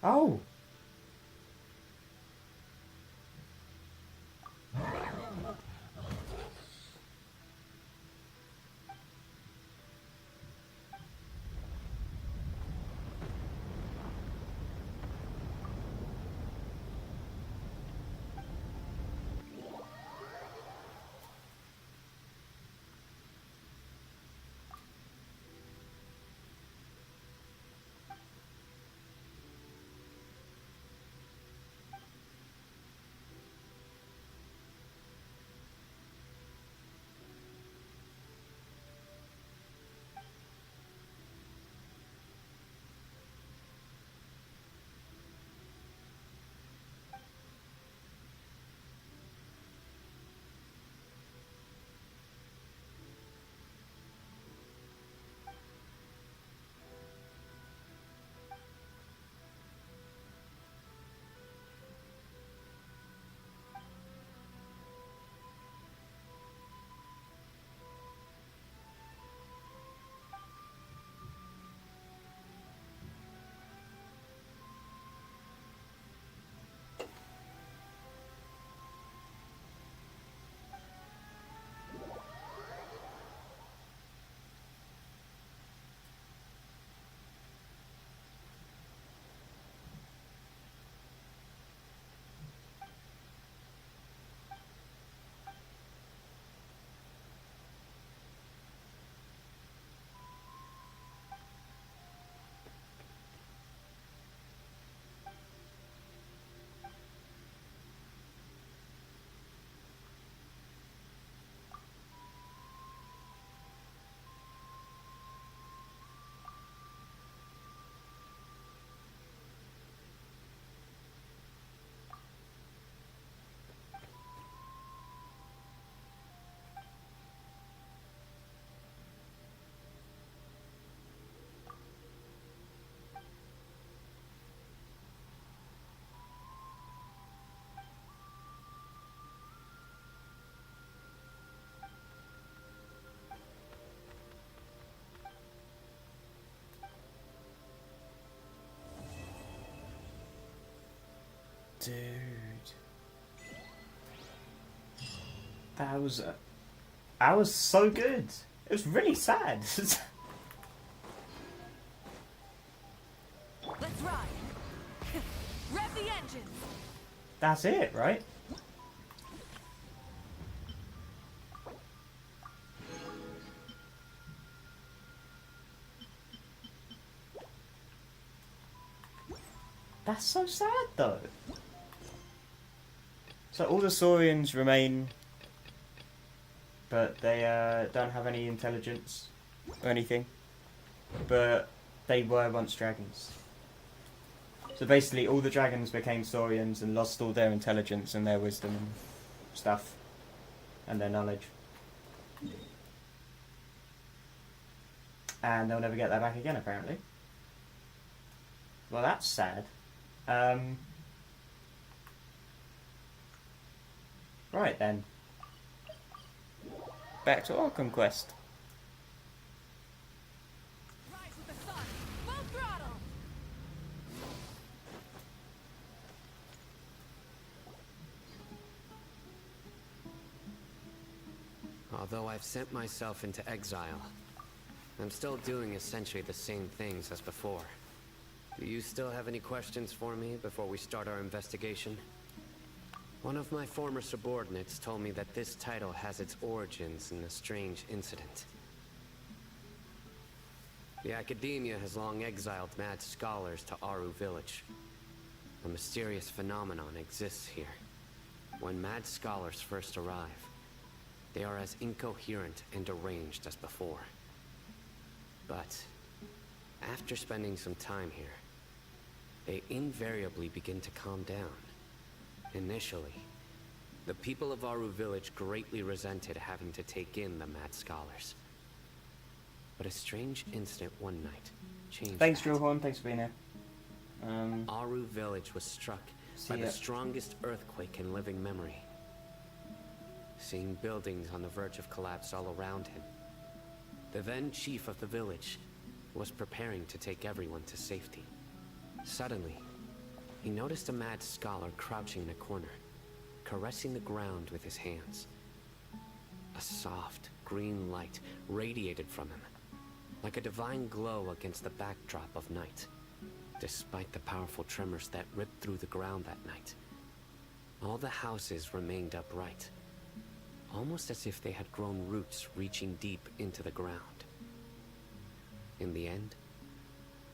Oh! Dude. That was so good. It was really sad. Let's ride. Rev the engines. That's it, right? That's so sad, though. So all the Saurians remain, but they don't have any intelligence or anything. But they were once dragons. So basically, all the dragons became Saurians and lost all their intelligence and their wisdom and stuff, and their knowledge. And they'll never get that back again, apparently. Well, that's sad. Right then. Back to our conquest. Rise with the sun. Full throttle. Although I've sent myself into exile, I'm still doing essentially the same things as before. Do you still have any questions for me before we start our investigation? One of my former subordinates told me that this title has its origins in a strange incident. The Academia has long exiled mad scholars to Aru Village. A mysterious phenomenon exists here. When mad scholars first arrive, they are as incoherent and deranged as before. But after spending some time here, they invariably begin to calm down. Initially, the people of Aru Village greatly resented having to take in the mad scholars. But a strange incident one night changed Thanks, that. Drillhorn. Thanks for being here. Aru Village was struck by the strongest earthquake in living memory. Seeing buildings on the verge of collapse all around him, the then chief of the village was preparing to take everyone to safety. Suddenly, he noticed a mad scholar crouching in a corner, caressing the ground with his hands. A soft, green light radiated from him, like a divine glow against the backdrop of night. Despite the powerful tremors that ripped through the ground that night, all the houses remained upright, almost as if they had grown roots reaching deep into the ground. In the end,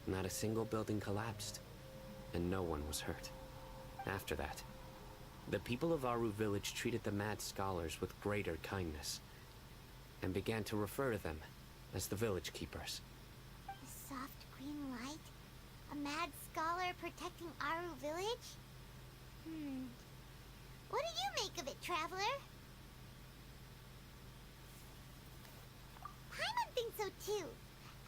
not a single building collapsed, and no one was hurt. After that, the people of Aru Village treated the mad scholars with greater kindness, and began to refer to them as the village keepers. A soft green light? A mad scholar protecting Aru Village? What do you make of it, Traveler? Paimon thinks so too.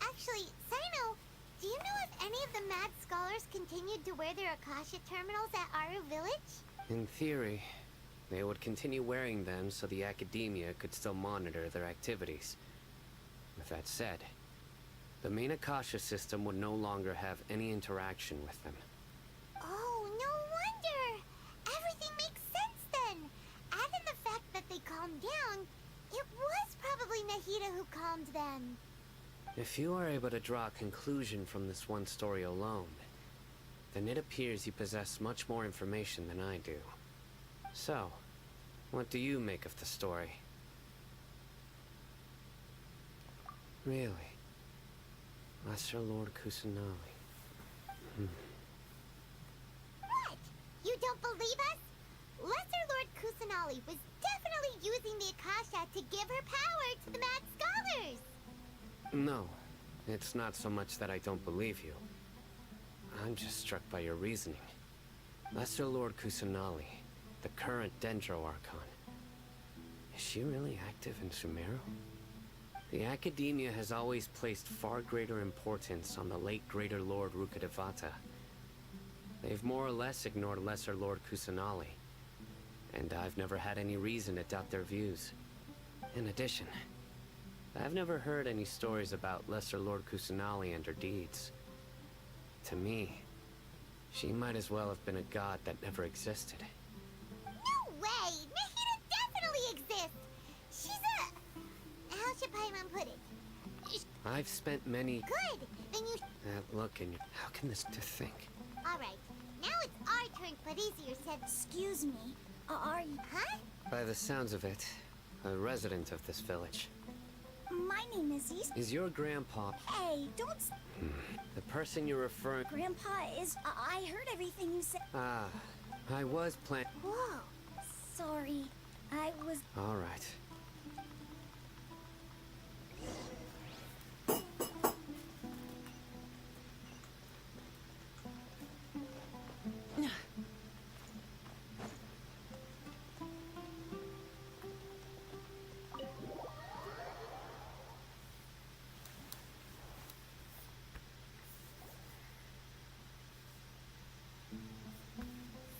Actually, Sino, do you know if any of the mad scholars continued to wear their Akasha terminals at Aru Village? In theory, they would continue wearing them so the Academia could still monitor their activities. With that said, the main Akasha system would no longer have any interaction with them. Oh, no wonder! Everything makes sense then! Add in the fact that they calmed down, it was probably Nahida who calmed them. If you are able to draw a conclusion from this one story alone, then it appears you possess much more information than I do. So, what do you make of the story? Really? Lesser Lord Kusanali. What? You don't believe us? Lesser Lord Kusanali was definitely using the Akasha to give her power to the mad scholars! No, it's not so much that I don't believe you. I'm just struck by your reasoning. Lesser Lord Kusanali, the current Dendro Archon. Is she really active in Sumeru? The Academia has always placed far greater importance on the late Greater Lord Rukkhadevata. They've more or less ignored Lesser Lord Kusanali, and I've never had any reason to doubt their views. In addition, I've never heard any stories about Lesser Lord Kusanali and her deeds. To me, She might as well have been a god that never existed. No way! Nahida definitely exists! She's a... How should Paimon put it? I've spent many... Good! Then you... That look in your... How can this to think? Alright, now it's our turn, but easier said... Excuse me, are you... Huh? By the sounds of it, a resident of this village. My name is East. Is your grandpa... Hey, don't... The person you're referring... Grandpa is... I heard everything you said. Ah, I was Whoa. Sorry, I was... All right.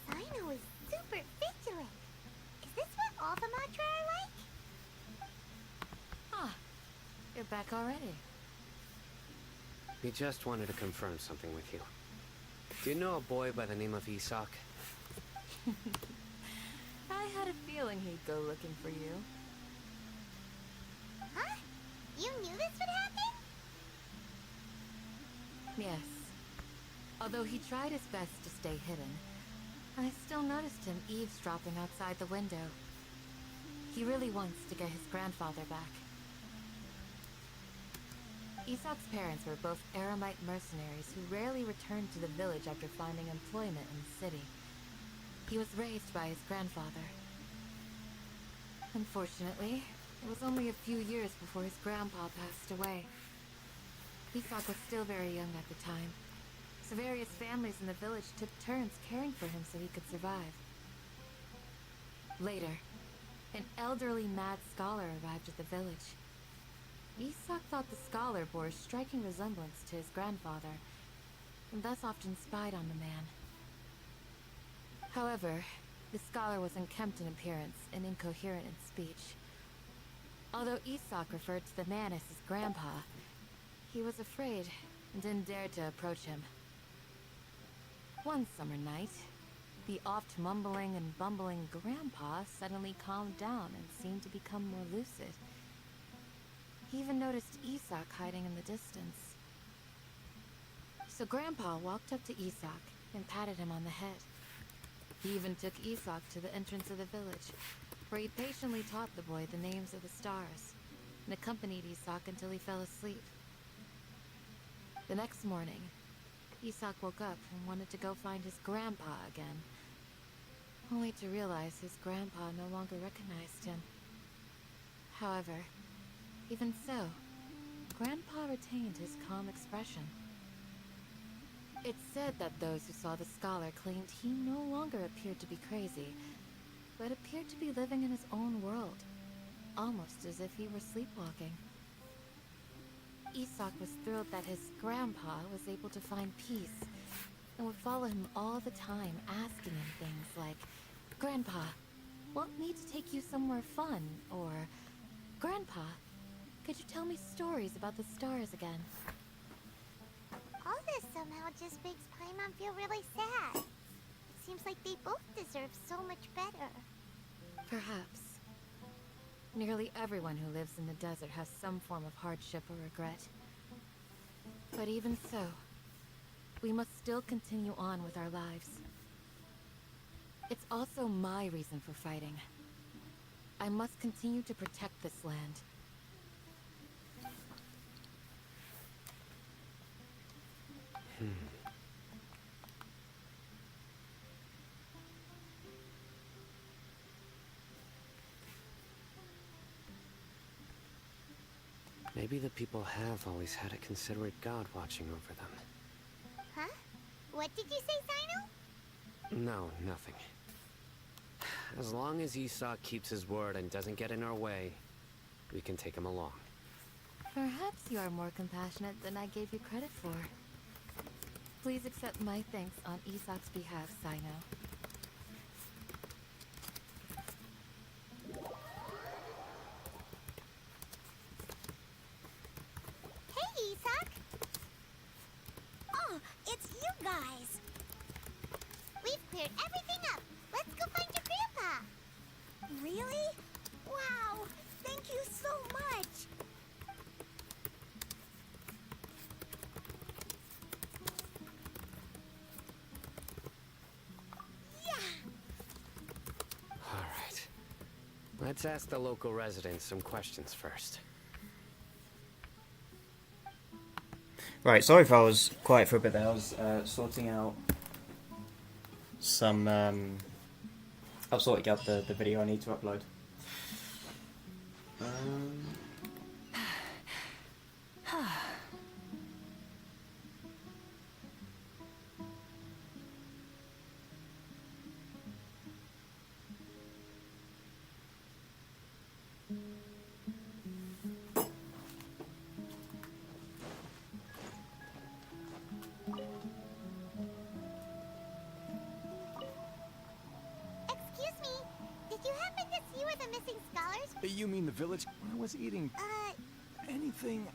Sino is super vigilant. Is this what all the mantra are like? Ah, you're back already. We just wanted to confirm something with you. Do you know a boy by the name of Isak? I had a feeling he'd go looking for you. Huh? You knew this would happen? Yes. Although he tried his best to stay hidden, I still noticed him eavesdropping outside the window. He really wants to get his grandfather back. Isak's parents were both Aramite mercenaries who rarely returned to the village after finding employment in the city. He was raised by his grandfather. Unfortunately, it was only a few years before his grandpa passed away. Isak was still very young at the time, so various families in the village took turns caring for him so he could survive. Later, an elderly mad scholar arrived at the village. Isak thought the scholar bore a striking resemblance to his grandfather, and thus often spied on the man. However, the scholar was unkempt in appearance and incoherent in speech. Although Isak referred to the man as his grandpa, he was afraid and didn't dare to approach him. One summer night, the oft mumbling and bumbling grandpa suddenly calmed down and seemed to become more lucid. He even noticed Isak hiding in the distance. So Grandpa walked up to Isak and patted him on the head. He even took Isak to the entrance of the village, where he patiently taught the boy the names of the stars, and accompanied Isak until he fell asleep. The next morning, Isak woke up and wanted to go find his grandpa again, only to realize his grandpa no longer recognized him. However, even so, Grandpa retained his calm expression. It's said that those who saw the scholar claimed he no longer appeared to be crazy, but appeared to be living in his own world, almost as if he were sleepwalking. Isak was thrilled that his grandpa was able to find peace, and would follow him all the time, asking him things like, "Grandpa, want me to take you somewhere fun?" Or, "Grandpa, could you tell me stories about the stars again?" All this somehow just makes Paimon feel really sad. Seems like they both deserve so much better. Perhaps. Nearly everyone who lives in the desert has some form of hardship or regret. But even so, we must still continue on with our lives. It's also my reason for fighting. I must continue to protect this land. Maybe the people have always had a considerate god watching over them. Huh? What did you say, Sino? No, nothing. As long as Isak keeps his word and doesn't get in our way, we can take him along. Perhaps you are more compassionate than I gave you credit for. Please accept my thanks on Isak's behalf, Sino. Hey, Isak! Oh, it's you guys. cleared everything up. Let's go find your grandpa. Really? Wow! Thank you so much! All right. Let's ask the local residents some questions first. Right, sorry if I was quiet for a bit there. I was sorting out some. I was sorting out the video I need to upload. Excuse me, did you happen to see where the missing scholars? You mean the village? I was eating anything.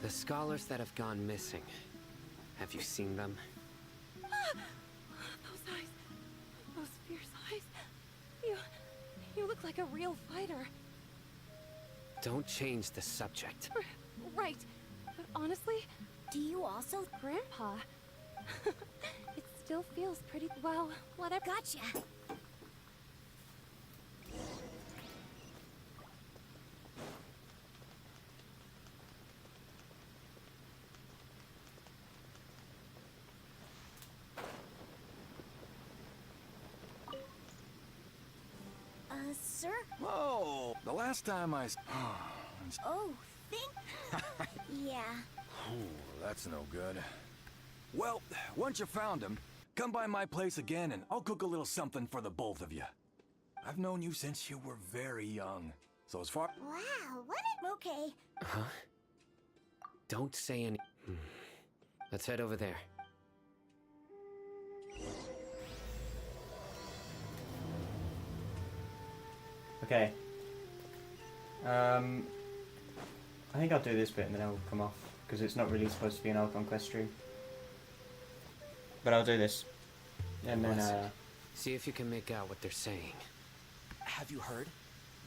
The scholars that have gone missing. Have you seen them? Those eyes. Those fierce eyes. You look like a real fighter. Don't change the subject. Right. But honestly, Do you also? Grandpa. It still feels pretty well. Whatever. Gotcha! Sir? Oh, the last time I. Oh, think? Yeah. Oh, that's no good. Well, once you found him, come by my place again and I'll cook a little something for the both of you. I've known you since you were very young. So as far. Wow, what a... Okay. Huh? Don't say any. Let's head over there. Okay. I think I'll do this bit and then I'll come off, because it's not really supposed to be an Archon quest stream. But I'll do this. And then, See if you can make out what they're saying. Have you heard?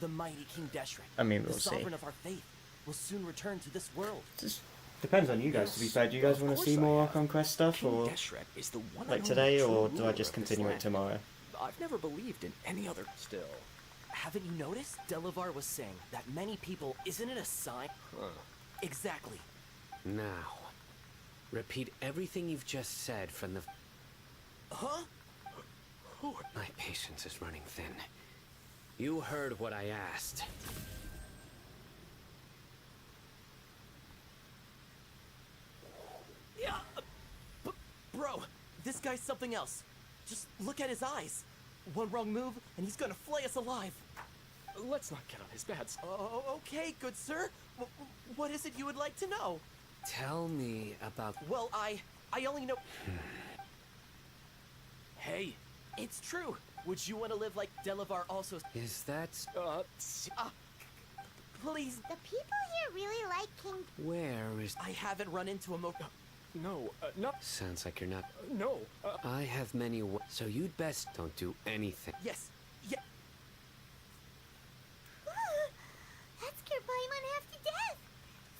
The mighty King Deshret, I mean, the we'll see. sovereign of our faith, will soon return to this world. Just depends on you guys, to be fair. Do you guys want to see more Archon quest stuff, King or Deshret is the one like and today, only or true do I ruler just of this continue it land. tomorrow? I've never believed in any other. Still, haven't you noticed? Delavar was saying that many people. Isn't it a sign? Exactly. Now, repeat everything you've just said from the. Huh? My patience is running thin. You heard what I asked. Yeah. Bro, this guy's something else. Just look at his eyes. One wrong move, and he's gonna flay us alive. Let's not get on his bad side. Oh, okay, good sir. What is it you would like to know? Tell me about. Well, I only know. Hey, it's true. Would you want to live like Delavar also? Is that. Please. The people here really like King... Where is. I haven't run into a No, no, Sounds like you're not. no. I have many. So you'd best don't do anything. Yes. Yeah. That scared Paimon half to death.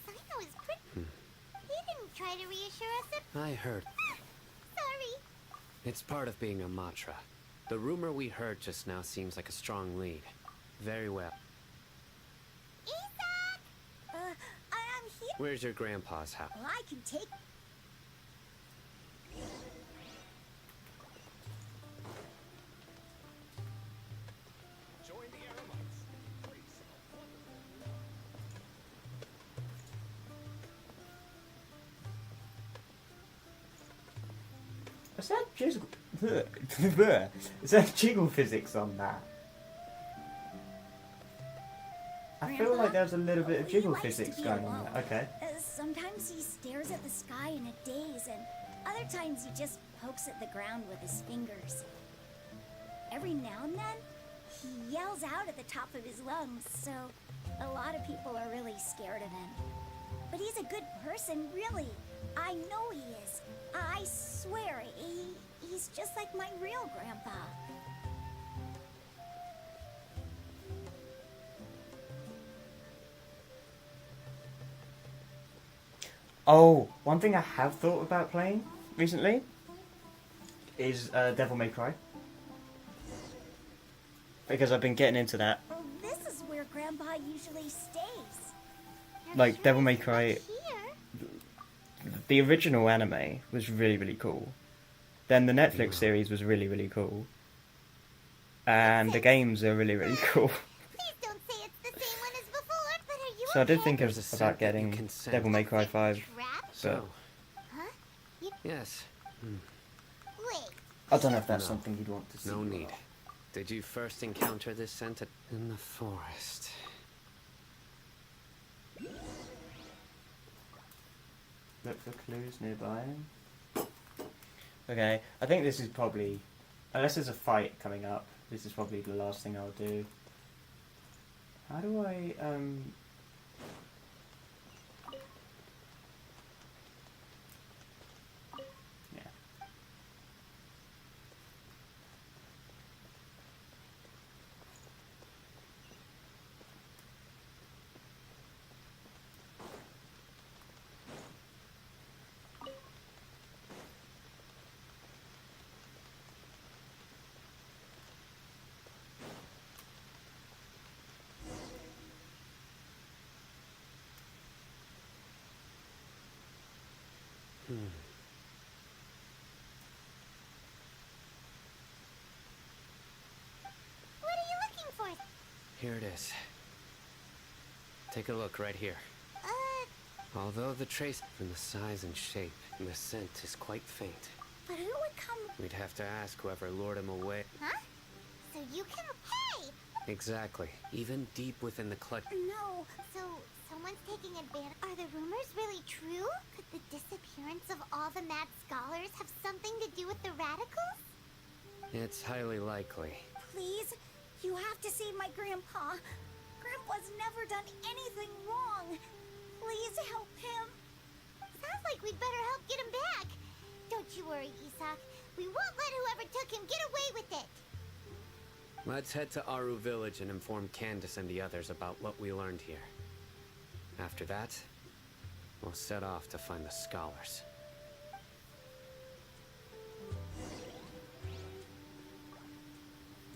Sino is pretty... He didn't try to reassure us that... I heard. Sorry. It's part of being a Matra. The rumor we heard just now seems like a strong lead. Very well. Isaac! I'm here. Where's your grandpa's house? Well, I can take. Join the Aramites. Is that jiggle? Is that jiggle physics on that? I feel like there's a little bit of He jiggle likes to physics be going on alone. there. Okay. Sometimes he stares at the sky in a daze, and other times he just pokes at the ground with his fingers. Every now and then, he yells yells out at the top of his lungs, so a lot of people are really scared of him. But he's a good person, really. I know he is. I swear, he's just like my real grandpa. Oh, one thing I have thought about playing recently is Devil May Cry. Because I've been getting into that. Well, this is where grandpa usually stays. Like, Devil May Cry, Here. the original anime was really, really cool. Then the Netflix series was really, really cool. And the games are really, really cool. Please don't say it's the same one as before, but are you So I did okay? think There's a about scent that you getting can sense. Devil May Cry 5, Trap? but So, Huh? yes, Wait. I don't know if that's No. something you'd want to see. no or need. not. Did you first encounter this scent in the forest? Look for clues nearby. Okay, I think this is probably, unless there's a fight coming up, this is probably the last thing I'll do. How do I, yeah. What are you looking for? Here it is. Take a look right here. Although the trace in the size and shape, the scent is quite faint. But who would come? We'd have to ask whoever lured him away. Huh? So you can. Hey! Exactly. Even deep within the clutch. No. So someone's taking advantage. Are the rumors really true? Could the disappearance of all the mad scholars have something to do with the radicals? It's highly likely. Please, you have to save my grandpa. Grandpa's never done anything wrong. Please help him. Sounds like we'd better help get him back. Don't you worry, Isak. We won't let whoever took him get away with it. Let's head to Aru Village and inform Candace and the others about what we learned here. After that, we'll set off to find the scholars.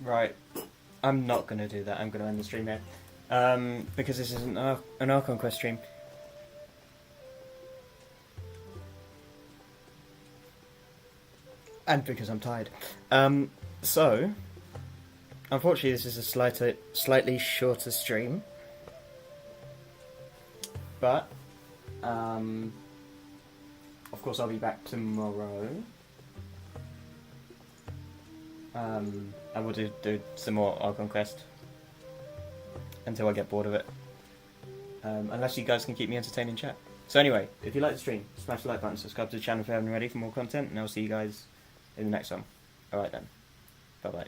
Right, I'm not going to do that. I'm going to end the stream here. Because this is an Archon Quest stream. And because I'm tired. So, unfortunately this is a slightly shorter stream. But, of course I'll be back tomorrow. I will do some more Archon Quest until I get bored of it. Unless you guys can keep me entertained in chat. So anyway, if you like the stream, smash the like button, subscribe to the channel if you haven't already for more content, and I'll see you guys in the next one. Alright then. Bye bye.